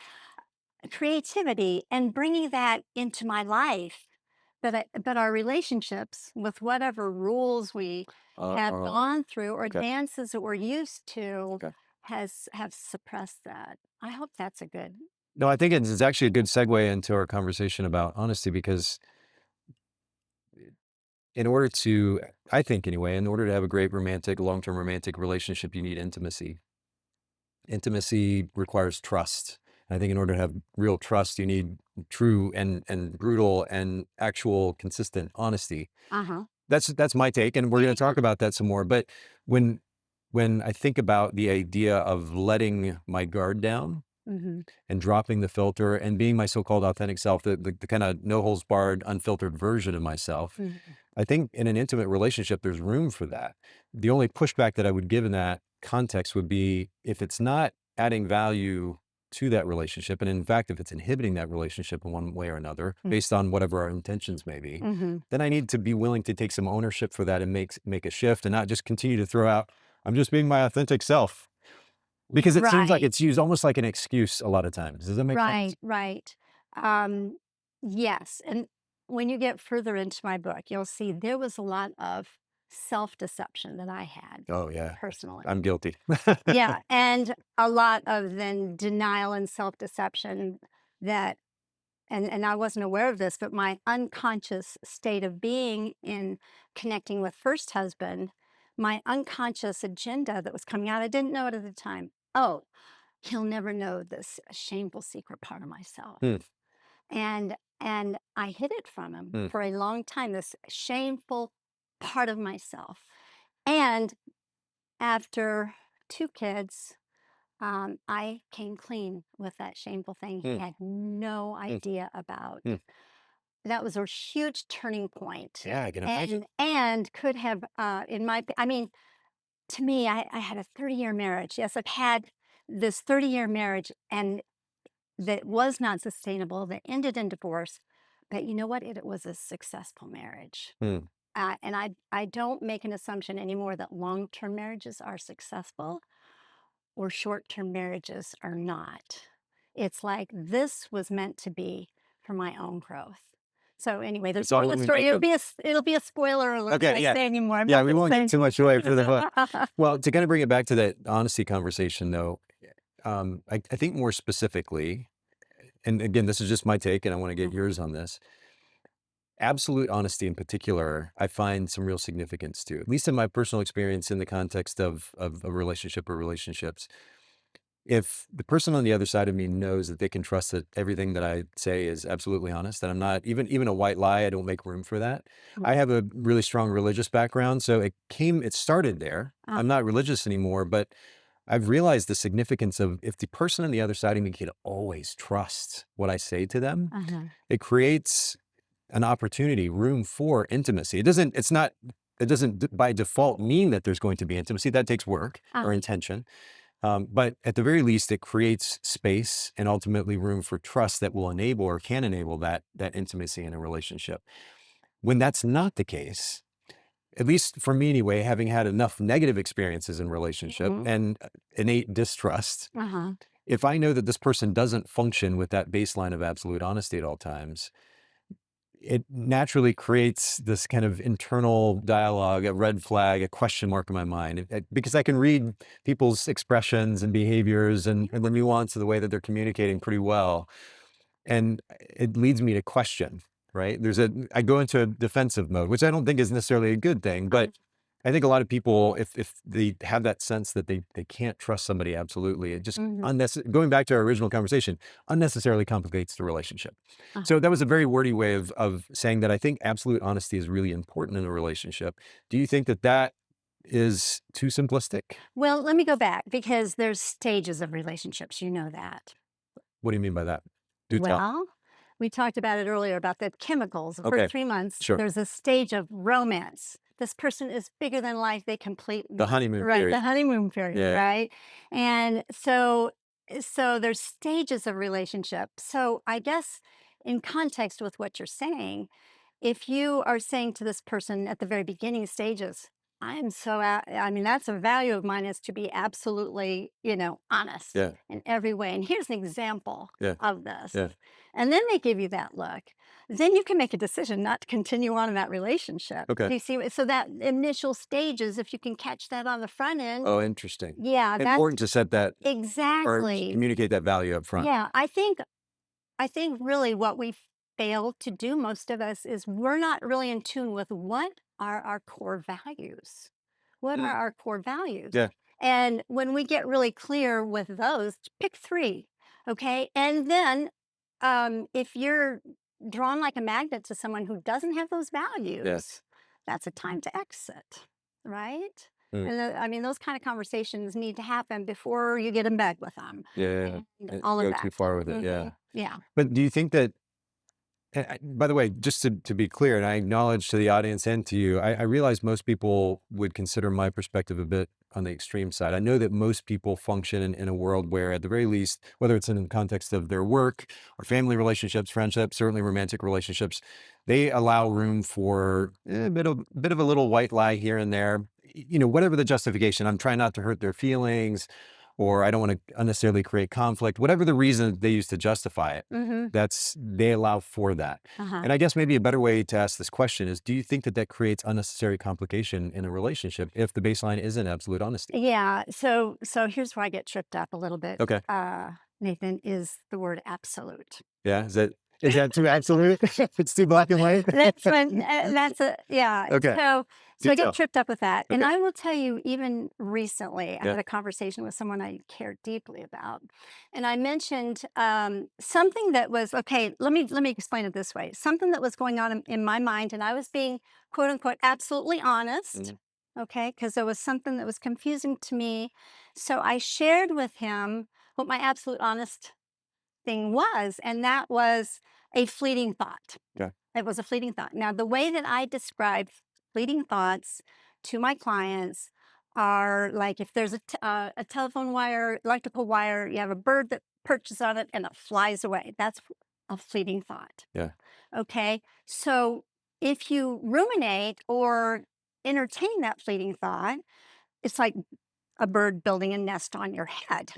creativity and bringing that into my life. But our relationships with whatever rules we have gone through or okay. dances that we're used to Okay. have suppressed that. I hope that's a good. No, I think it's actually a good segue into our conversation about honesty, because in order to, I think anyway, in order to have a great romantic, long-term romantic relationship, you need intimacy. Intimacy requires trust. And I think in order to have real trust, you need true and brutal and actual consistent honesty. Uh-huh. That's my take, and we're going to talk about that some more. But when I think about the idea of letting my guard down Mm-hmm. and dropping the filter and being my so-called authentic self, the kind of no holds barred, unfiltered version of myself, Mm-hmm. I think in an intimate relationship, there's room for that. The only pushback that I would give in that context would be if it's not adding value to that relationship. And in fact, if it's inhibiting that relationship in one way or another, based on whatever our intentions may be, Mm-hmm. then I need to be willing to take some ownership for that and make a shift, and not just continue to throw out, I'm just being my authentic self. Because it seems like Right. it's used almost like an excuse a lot of times. Does that make sense? Right. Um, yes. And when you get further into my book, you'll see there was a lot of self-deception that I had Oh, yeah. personally. I'm guilty. Yeah. And a lot of then denial and self-deception that, and I wasn't aware of this, but my unconscious state of being in connecting with first husband, my unconscious agenda that was coming out, I didn't know it at the time. Oh, he'll never know this shameful secret part of myself. Hmm. And I hid it from him Hmm. for a long time, this shameful part of myself. And after 2 kids, I came clean with that shameful thing he Hmm. had no Hmm. idea about. Hmm. That was a huge turning point. Yeah, I can imagine. And could have, I mean, to me, I had a 30-year marriage. Yes, I've had this 30-year marriage, and that was not sustainable, that ended in divorce. But you know what? It was a successful marriage. Hmm. And I don't make an assumption anymore that long-term marriages are successful or short-term marriages are not. It's like this was meant to be for my own growth. So anyway, there's It's all more to we the story. make of. It'll be a spoiler alert. Okay, If I yeah. say anymore. I'm Yeah, not we gonna won't say give too much away for the hook. anything. Well, to kind of bring it back to that honesty conversation, though, I think more specifically, and again, this is just my take, and I want to get yours on this. Absolute honesty in particular, I find some real significance to, at least in my personal experience in the context of a relationship or relationships. If the person on the other side of me knows that they can trust that everything that I say is absolutely honest, that I'm not even a white lie, I don't make room for that. I have a really strong religious background, so it started there. I'm not religious anymore, but I've realized the significance of, if the person on the other side of me can always trust what I say to them, it creates an opportunity, room for intimacy. It doesn't by default mean that there's going to be intimacy. That takes work or intention. But at the very least, it creates space and ultimately room for trust that will enable or can enable that intimacy in a relationship. When that's not the case, at least for me anyway, having had enough negative experiences in relationship and innate distrust, if I know that this person doesn't function with that baseline of absolute honesty at all times, it naturally creates this kind of internal dialogue, a red flag, a question mark in my mind, because I can read people's expressions and behaviors and the nuance of the way that they're communicating pretty well. And it leads me to question, right? I go into a defensive mode, which I don't think is necessarily a good thing, but I think a lot of people, if they have that sense that they can't trust somebody absolutely, it just Hmm. going back to our original conversation, unnecessarily complicates the relationship. Uh, So that was a very wordy way of saying that I think absolute honesty is really important in a relationship. Do you think that that is too simplistic? well, let me go back because there's stages of relationships. You know that. What do you mean by that? Do tell. Well, we talked about it earlier about the chemicals. The first Okay, 3 months, sure. there's a stage of romance. This person is bigger than life. They complete The honeymoon right period. the honeymoon period, Yeah. right? And so there's stages of relationship. So I guess in context with what you're saying, if you are saying to this person at the very beginning stages, I am so, I mean, that's a value of mine is to be absolutely, honest Yeah. in every way. And here's an example Yeah. of this. Yeah. And then they give you that look. Then you can make a decision not to continue on in that relationship. Okay. Do you see? So that initial stages, if you can catch that on the front end, Oh, interesting. yeah, that's Important to set that or exactly. communicate that value up front. Yeah, I think really what we fail to do, most of us, is we're not really in tune with what are our core values. What are Mm. our core values? Yeah. And when we get really clear with those, pick three, okay? And then if you're drawn like a magnet to someone who doesn't have those Yes. values, that's a time to exit, right? Mm. And I mean, those kind of conversations need to happen before you get in bed with them Yeah, yeah, and yeah. all of Go too that. far with it. Yeah. Yeah. But do you think that, by the way, just to be clear, and I acknowledge to the audience and to you, I realize most people would consider my perspective a bit on the extreme side. I know that most people function in a world where, at the very least, whether it's in the context of their work or family relationships, friendships, certainly romantic relationships, they allow room for a bit of a little white lie here and there. Whatever the justification, I'm trying not to hurt their feelings, or I don't want to unnecessarily create conflict, whatever the reason they use to justify it, Mm-hmm. they allow for that. Uh-huh. And I guess maybe a better way to ask this question is, do you think that that creates unnecessary complication in a relationship if the baseline isn't absolute honesty? Yeah. So here's where I get tripped up a little bit, Okay. Nathan, is the word absolute. Yeah. Is that too absolute? It's too black and white? That's when that's a yeah. Okay. So Do I get tell. tripped up with that. And Okay. I will tell you, even recently, I Yeah. had a conversation with someone I care deeply about. And I mentioned something that was okay, let me explain it this way. Something that was going on in my mind, and I was being quote unquote absolutely honest. Mhm. Okay, because there was something that was confusing to me. So I shared with him what my absolute honest thing was, and that was a fleeting thought. Okay. It was a fleeting thought. Now, the way that I describe fleeting thoughts to my clients are like if there's a telephone wire, electrical wire, you have a bird that perches on it and it flies away. That's a fleeting thought. Yeah. Okay. So if you ruminate or entertain that fleeting thought, it's like a bird building a nest on your head.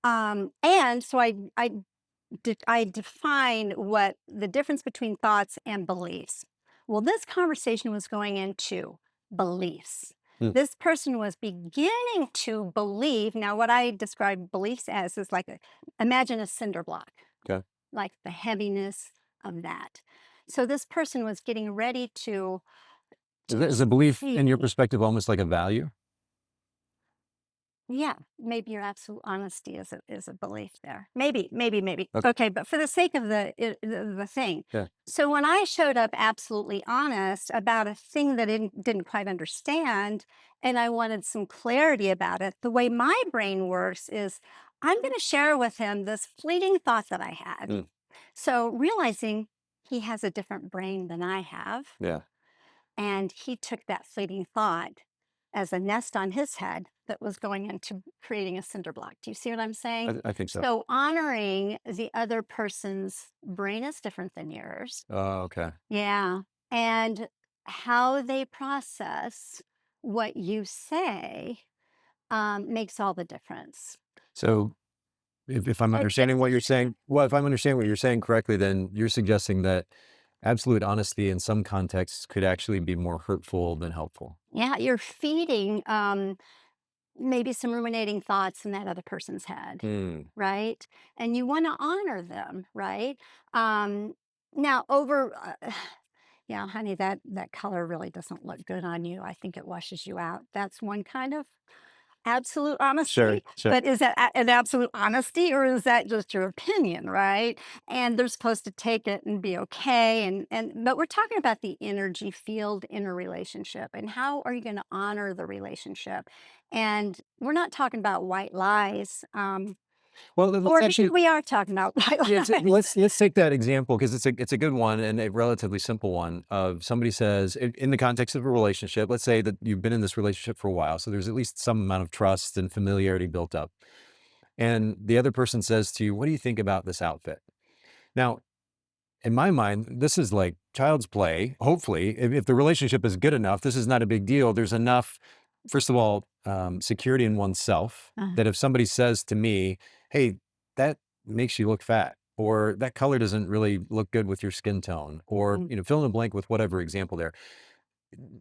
And so I define what the difference between thoughts and beliefs. Well, this conversation was going into beliefs. Hmm. This person was beginning to believe. Now, what I describe beliefs as is like imagine a cinder block, Okay. like the heaviness of that. So this person was getting ready Is a belief in your see. perspective almost like a value? Yeah, maybe your absolute honesty is a belief there. Maybe. Okay. Okay, but for the sake of the thing. Yeah. So when I showed up absolutely honest about a thing that I didn't quite understand, and I wanted some clarity about it, the way my brain works is I'm going to share with him this fleeting thought that I had. Mm. So realizing he has a different brain than I have, Yeah. and he took that fleeting thought as a nest on his head that was going into creating a cinder block. Do you see what I'm saying? I think so. So honoring the other person's brain is different than yours. Oh, okay. Yeah. And how they process what you say makes all the difference. So if I'm understanding what you're saying, well, if I'm understanding what you're saying correctly, then you're suggesting that absolute honesty in some contexts could actually be more hurtful than helpful. Yeah, you're feeding maybe some ruminating thoughts in that other person's head, Hmm. right? And you want to honor them, right? Um, now, over Yeah, honey, that color really doesn't look good on you. I think it washes you out. That's one kind of absolute Sure, honesty. sure. But is that an absolute honesty or is that just your opinion, right? And they're supposed to take it and be okay. And but we're talking about the energy field in a relationship and how are you going to honor the relationship? And we're not talking about white lies. Well, let's Or maybe actually we are talking about white yeah, lies. let's take that example because it's a good one and a relatively simple one. Of somebody says in the context of a relationship, let's say that you've been in this relationship for a while, so there's at least some amount of trust and familiarity built up, and the other person says to you, "What do you think about this outfit?" Now, in my mind, this is like child's play. Hopefully, if the relationship is good enough, this is not a big deal. There's enough, first of all, security in oneself Uh, that if somebody says to me, "Hey, that makes you look fat," or "That color doesn't really look good with your skin tone," or mm. fill in the blank with whatever example there.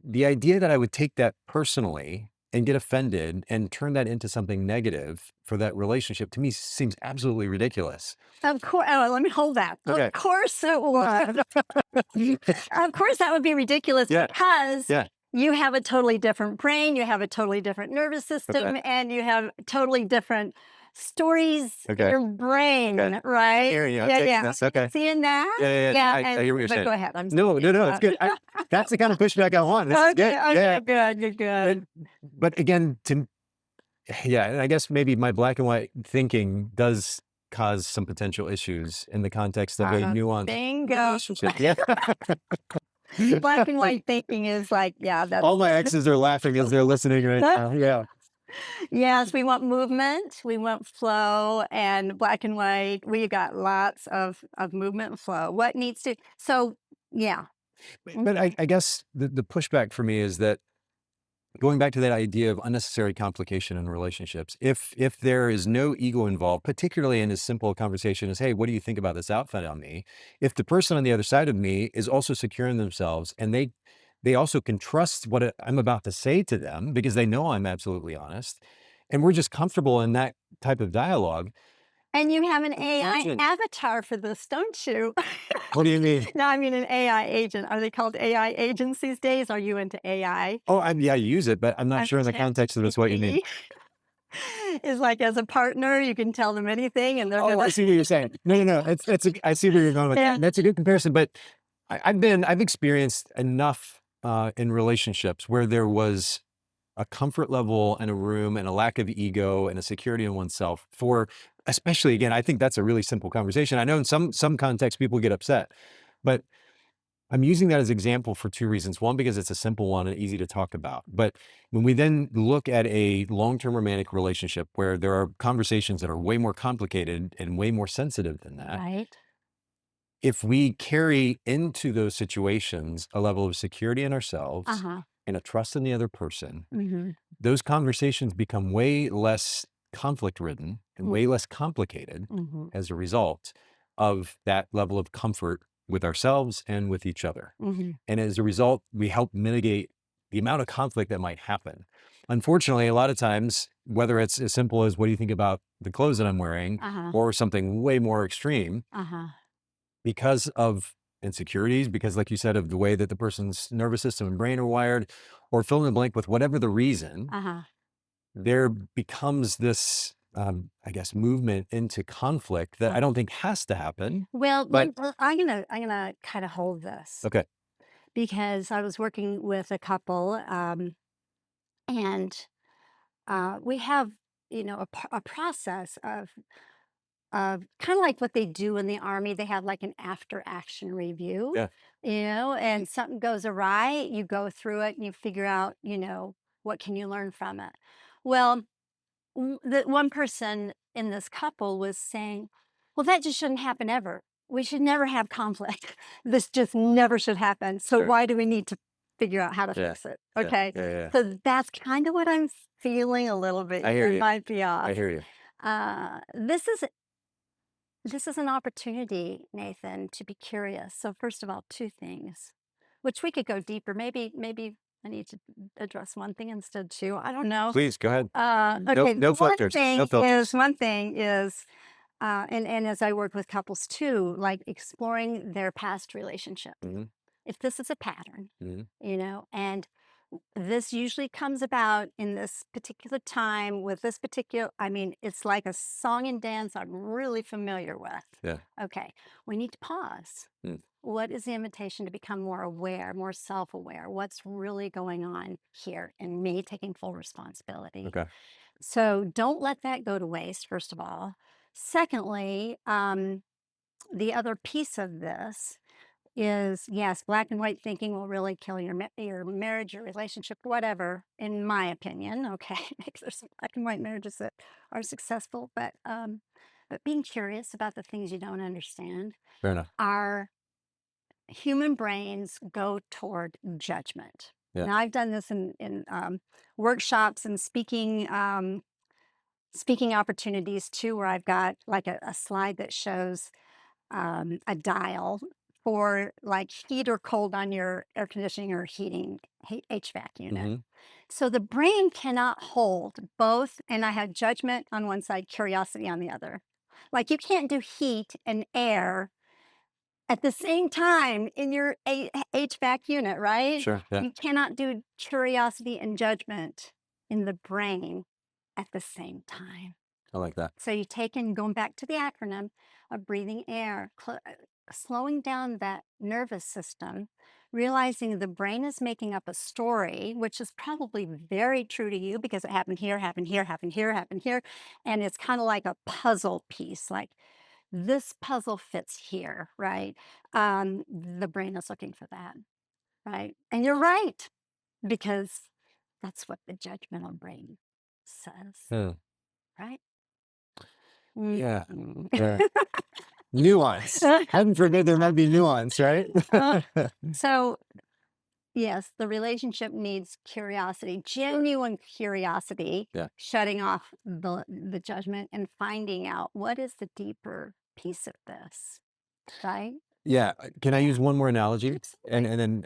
The idea that I would take that personally and get offended and turn that into something negative for that relationship to me seems absolutely ridiculous. Of course, oh, let me hold that. Okay. Of course it would. Of course, that would be ridiculous Yeah. because Yeah. you have a totally different brain, you have a totally different nervous Okay. system, and you have totally different stories in Okay. your brain, Okay. right? Hear you. Yeah, Okay. yeah. That's okay. Seeing that? Yeah, yeah, yeah. Yeah, I hear what you're but saying. go ahead. I'm No, no, sorry. no. It's good. That's the kind of pushback I want. This is good. Okay, Yeah. okay, good, good, good. But again, yeah, and I guess maybe my black and white thinking does cause some potential issues in the context of a nuanced Bingo. relationship. Yeah. Black and white thinking is like, yeah, that's All my exes are laughing as they're listening right now. Yeah. yes, we want movement, we want flow, and black and white, we got lots of movement and flow. What needs to so yeah. But I guess the pushback for me is that going back to that idea of unnecessary complication in relationships, if there is no ego involved, particularly in as simple a conversation as, "Hey, what do you think about this outfit on me?" If the person on the other side of me is also secure in themselves and they also can trust what I'm about to say to them because they know I'm absolutely honest, and we're just comfortable in that type of dialogue. And you have an AI Imagine. avatar for this, don't you? What do you mean? No, I mean an AI agent. Are they called AI agents these days? Are you into AI? Oh, yeah, I use it, but I'm not I'm sure in the context of this what you mean. Is like as a partner, you can tell them anything and they're Oh, I gonna see what you're saying. No, no, no. I see where you're going with yeah. that. That's a good comparison. But I've experienced enough in relationships where there was a comfort level in a room and a lack of ego and a security in oneself for, especially again, I think that's a really simple conversation. I know in some contexts people get upset, but I'm using that as example for two reasons. One, because it's a simple one and easy to talk about. But when we then look at a long-term romantic relationship where there are conversations that are way more complicated and way more sensitive than that, Right. if we carry into those situations a level of security in ourselves Uh-huh. and a trust in the other person, Mm-hmm. those conversations become way less conflict ridden and way less complicated Mm-hmm. as a result of that level of comfort with ourselves and with each other. Mm-hmm. And as a result, we help mitigate the amount of conflict that might happen. Unfortunately, a lot of times, whether it's as simple as what do you think about the clothes that I'm wearing, Uh-huh. or something way more extreme, Uh-huh. because of insecurities, because like you said, of the way that the person's nervous system and brain are wired, or fill in the blank with whatever the reason, Uh-huh. there becomes this, I guess, movement into conflict that I don't think has to happen. Well, But I'm gonna kind of hold this okay, because I was working with a couple, and we have a process of kind of like what they do in the army. They have like an after action review, yeah, and something goes awry, you go through it and you figure out, what can you learn from it. Well, the one person in this couple was saying, well, that just shouldn't happen ever. We should never have conflict. This just never should happen. So sure, why do we need to figure out how to yeah, fix it? yeah, Okay. yeah, yeah. So that's kind of what I'm feeling a little bit. I hear It you. might be I off. hear you. This is an opportunity, Nathan, to be curious. So first of all, two things, which we could go deeper. Maybe I need to address one thing instead of two. I don't know. Please go ahead. Okay. No filters. No filters. One thing is, and as I work with couples too, like exploring their past relationship. Mhm. if this is a pattern, Mhm. and this usually comes about in this particular time with this particular, I mean, it's like a song and dance I'm really familiar with. Yeah. Okay, we need to pause. Mm. What is the invitation to become more aware, more self aware? What's really going on here? And me taking full responsibility. Okay. So don't let that go to waste, first of all. Secondly, the other piece of this is yes, black and white thinking will really kill your marriage, your relationship, whatever. In my opinion, okay, because there's some black and white marriages that are successful, but being curious about the things you don't understand. Fair enough. Our human brains go toward judgment. Yeah. Now I've done this in workshops and speaking opportunities too, where I've got like a slide that shows a dial for like heat or cold on your air conditioning or HVAC unit. Hmm. So the brain cannot hold both. And I had judgment on one side, curiosity on the other. Like you can't do heat and air at the same time in your HVAC unit, right? Sure. Yeah. You cannot do curiosity and judgment in the brain at the same time. I like that. So you take in, going back to the acronym of breathing air, slowing down that nervous system, realizing the brain is making up a story, which is probably very true to you because it happened here, happened here, happened here, happened here. And it's kind of like a puzzle piece, like this puzzle fits here, right? The brain is looking for that, right? And you're right, because that's what the judgmental brain says, Hmm. right? Yeah. Mm. Yeah. Nuance. Heaven forbid there might be nuance, right? Uh, so, yes, the relationship needs curiosity, genuine curiosity, Yeah. shutting off the judgment and finding out what is the deeper piece of this, right? Yeah. Can I use one more analogy and Absolutely. then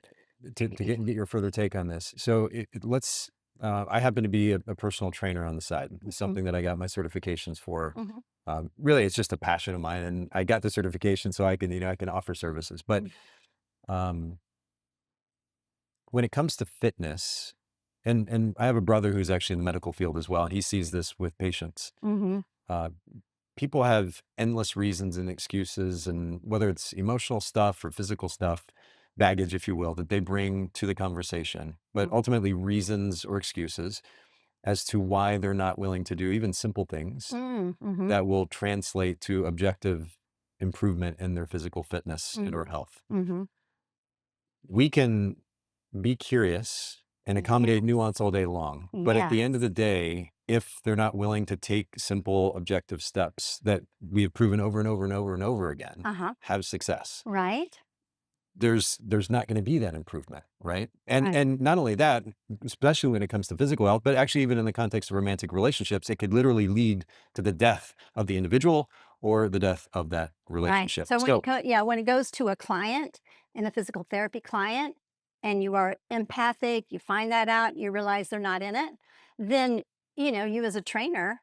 to get your further take on this? So let's. I happen to be a personal trainer on the side. It's something that I got my certifications for. Mhm, Really, it's just a passion of mine, and I got the certification so I can, I can offer services. But mhm, um, when it comes to fitness, and I have a brother who's actually in the medical field as well, and he sees this with patients. mhm, Uh, People have endless reasons and excuses, and whether it's emotional stuff or physical stuff, baggage, if you will, that they bring to the conversation, but mhm, ultimately reasons or excuses as to why they're not willing to do even simple things mhm, that will translate to objective improvement in their physical fitness and mhm, or health. mhm. We can be curious and accommodate Yes, nuance all day long, but at the end of yes. the day, if they're not willing to take simple objective steps that we have proven over and over and over and over again Uh-huh. have success, Right? there's not going to be that improvement, right? and Right. and not only that, especially when it comes to physical health, but actually even in the context of romantic relationships, it could literally lead to the death of the individual or the death of that Right. relationship. So So when it goes to a client and a physical therapy client, and you are empathic, you find that out, you realize they're not in it, then you as a trainer,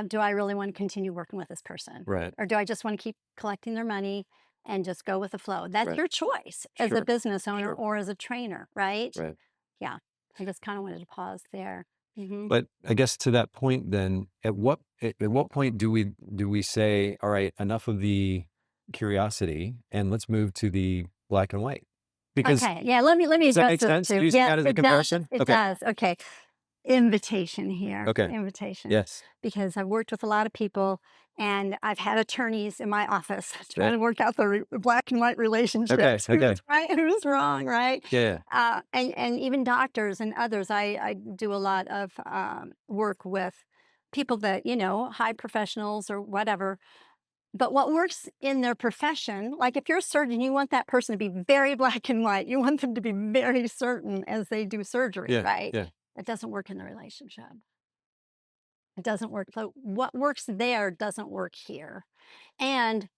do I really want to continue working with this person, right. or do I just want to keep collecting their money and just go with the flow? That's Right. your choice as a Sure. business owner Sure. or as a trainer, right? Right. Yeah. I just kind of wanted to pause there. Hmm. But I guess to that point, then at what point do we say, all right, enough of the curiosity and let's move to the black and white? Because Okay. Yeah. Let me does that address make this sense? too. Do you see Yes, that as a it does. comparison? It Okay. does. Okay. Invitation here, Okay. invitation, Yes. because I've worked with a lot of people and I've had attorneys in my office trying Right. to work out the black and white Okay. relationships. Okay. Who's right, who's wrong, right? Yeah. And even doctors and others. I do a lot of work with people that, high professionals or whatever. But what works in their profession, like if you're a surgeon, you want that person to be very black and white. You want them to be very certain as they do surgery, Yeah. right? Yeah. It doesn't work in the relationship. It doesn't work. So what works there doesn't work here. And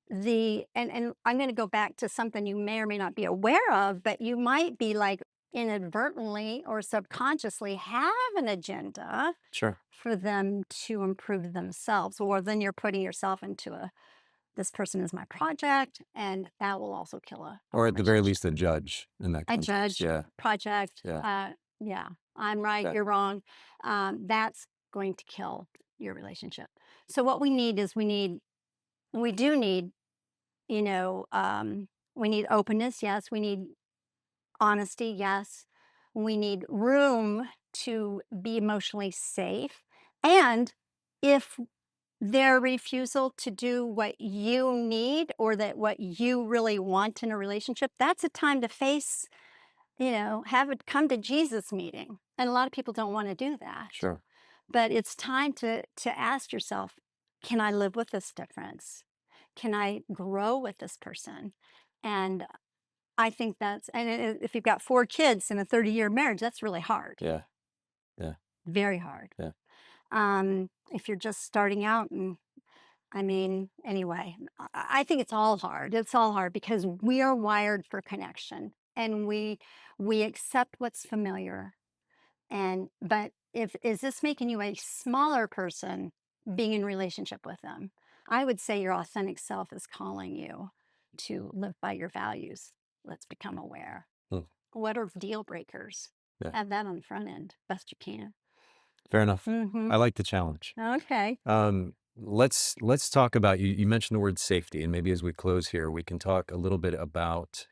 and I'm going to go back to something you may or may not be aware of, but you might be like inadvertently or subconsciously have an agenda Sure. for them to improve themselves, or then you're putting yourself into this person is my project, and that will also kill a Or at the very relationship. least, a judge in that A context. judge, Yeah. project, Yeah. yeah, I'm right, Yeah. you're wrong. That's going to kill your relationship. So what we need is we do need, you know, we need openness, yes. We need honesty, yes. We need room to be emotionally safe. And if their refusal to do what you need or that what you really want in a relationship, that's a time to face, have a come to Jesus meeting. And a lot of people don't want to do that. Sure. But it's time to ask yourself, can I live with this difference? Can I grow with this person? And I think if you've got 4 kids in a 30-year marriage, that's really hard, Yeah. Yeah. very hard. Yeah. If you're just starting out and I mean, anyway, I think it's all hard. It's all hard because we are wired for connection and we accept what's familiar. But if is this making you a smaller person being in relationship with them? I would say your authentic self is calling you to live by your values. Let's become aware. Hmm. What are deal breakers? Yeah. Have that on the front end, best you can. Fair enough. Hmm. I like the challenge. Okay. Let's talk about you mentioned the word safety, and maybe as we close here, we can talk a little bit about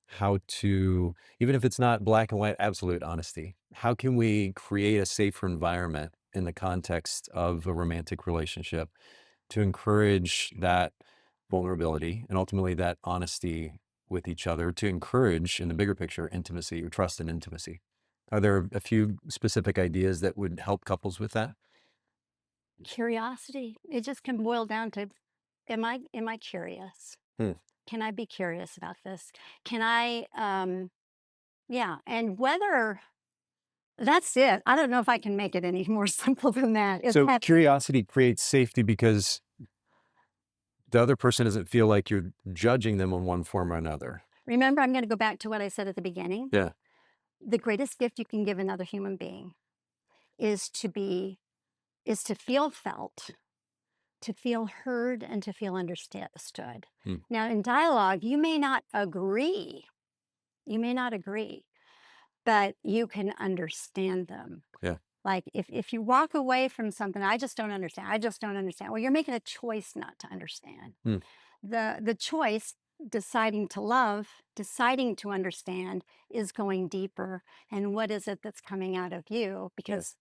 how to, even if it's not black and white, absolute honesty. How can we create a safer environment in the context of a romantic relationship to encourage that vulnerability and ultimately that honesty with each other, to encourage, in the bigger picture, intimacy or trust and intimacy? Are there a few specific ideas that would help couples with that? Curiosity. It just can boil down to, am I curious? Hmm. Can I be curious about this? Can I, yeah, and whether that's it. I don't know if I can make it any more simple than that. So curiosity creates safety because the other person doesn't feel like you're judging them on one form or another. Remember, I'm going to go back to what I said at the beginning. Yeah. The greatest gift you can give another human being is to feel felt, to feel heard, and to feel understood. Hmm. Now, in dialogue, you may not agree. You may not agree, but you can understand them. Yeah. Like if you walk away from something, I just don't understand. I just don't understand. Well, you're making a choice not to understand. Hmm. The choice, deciding to love, deciding to understand, is going deeper. And what is it that's coming out of you? Because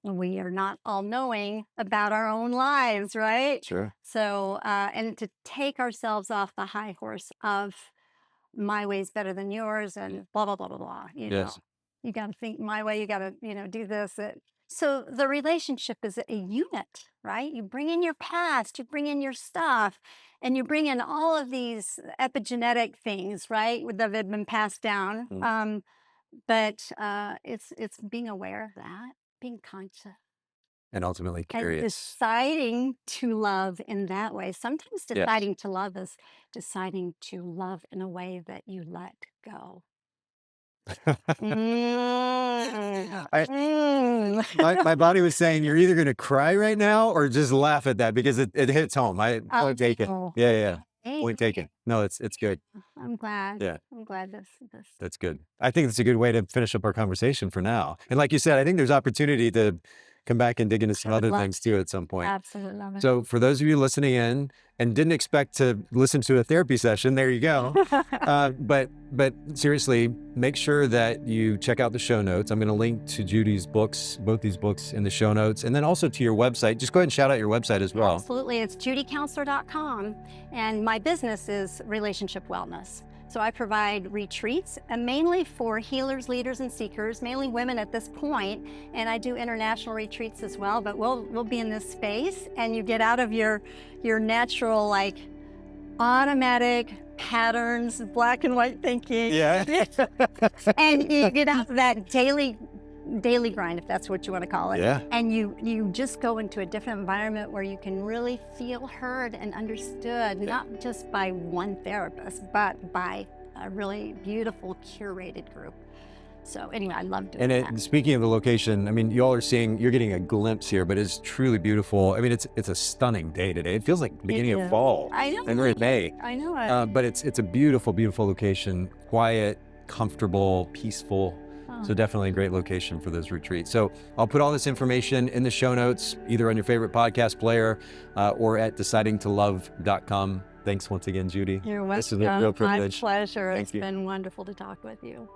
we are not all knowing about our own lives, right? Sure. So, and to take ourselves off the high horse of my way's better than yours and blah, blah, blah, blah, blah. Yes. You got to think my way, you got to, do this. So the relationship is a unit, right? You bring in your past, you bring in your stuff, and you bring in all of these epigenetic things, right, that have been passed down. Mm. But it's being aware of that, being conscious, And ultimately and curious. deciding to love in that way. Sometimes Yes. deciding to love is deciding to love in a way that you let go. Mm. I, Mm. my body was saying, you're either going to cry right now or just laugh at that because it hits home. Point taken. Oh, Yeah. Yeah. hey, Point taken. No, it's good. I'm glad. Yeah. I'm glad this. That's good. I think it's a good way to finish up our conversation for now. And like you said, I think there's opportunity to come back and dig into some I would other love things too at some point. Absolutely love it. So for those of you listening in and didn't expect to listen to a therapy session, there you go. But seriously, make sure that you check out the show notes. I'm going to link to Judy's books, both these books, in the show notes, and then also to your website. Just go ahead and shout out your website as well. Absolutely. It's judycounselor.com, and my business is relationship wellness. So I provide retreats, mainly for healers, leaders, and seekers, mainly women at this point, and I do international retreats as well. But we'll be in this space, and you get out of your natural, like, automatic patterns, black and white thinking. Yeah. And you get out of that daily grind, if that's what you want to call it. Yeah. And you just go into a different environment where you can really feel heard and understood, not just by one therapist, but by a really beautiful curated group. So anyway, I love doing And that. speaking of the location, I mean, y'all are seeing, you're getting a glimpse here, but it's truly beautiful. I mean, it's a stunning day today. It feels like the beginning of fall. I know. And we're in May. I know it. But it's a beautiful, beautiful location. Quiet, comfortable, peaceful. So definitely a great location for those retreats. So I'll put all this information in the show notes, either on your favorite podcast player or at decidingtolove.com. Thanks once again, Judy. You're welcome. This is a real privilege. My pleasure. Thank It's you. been wonderful to talk with you.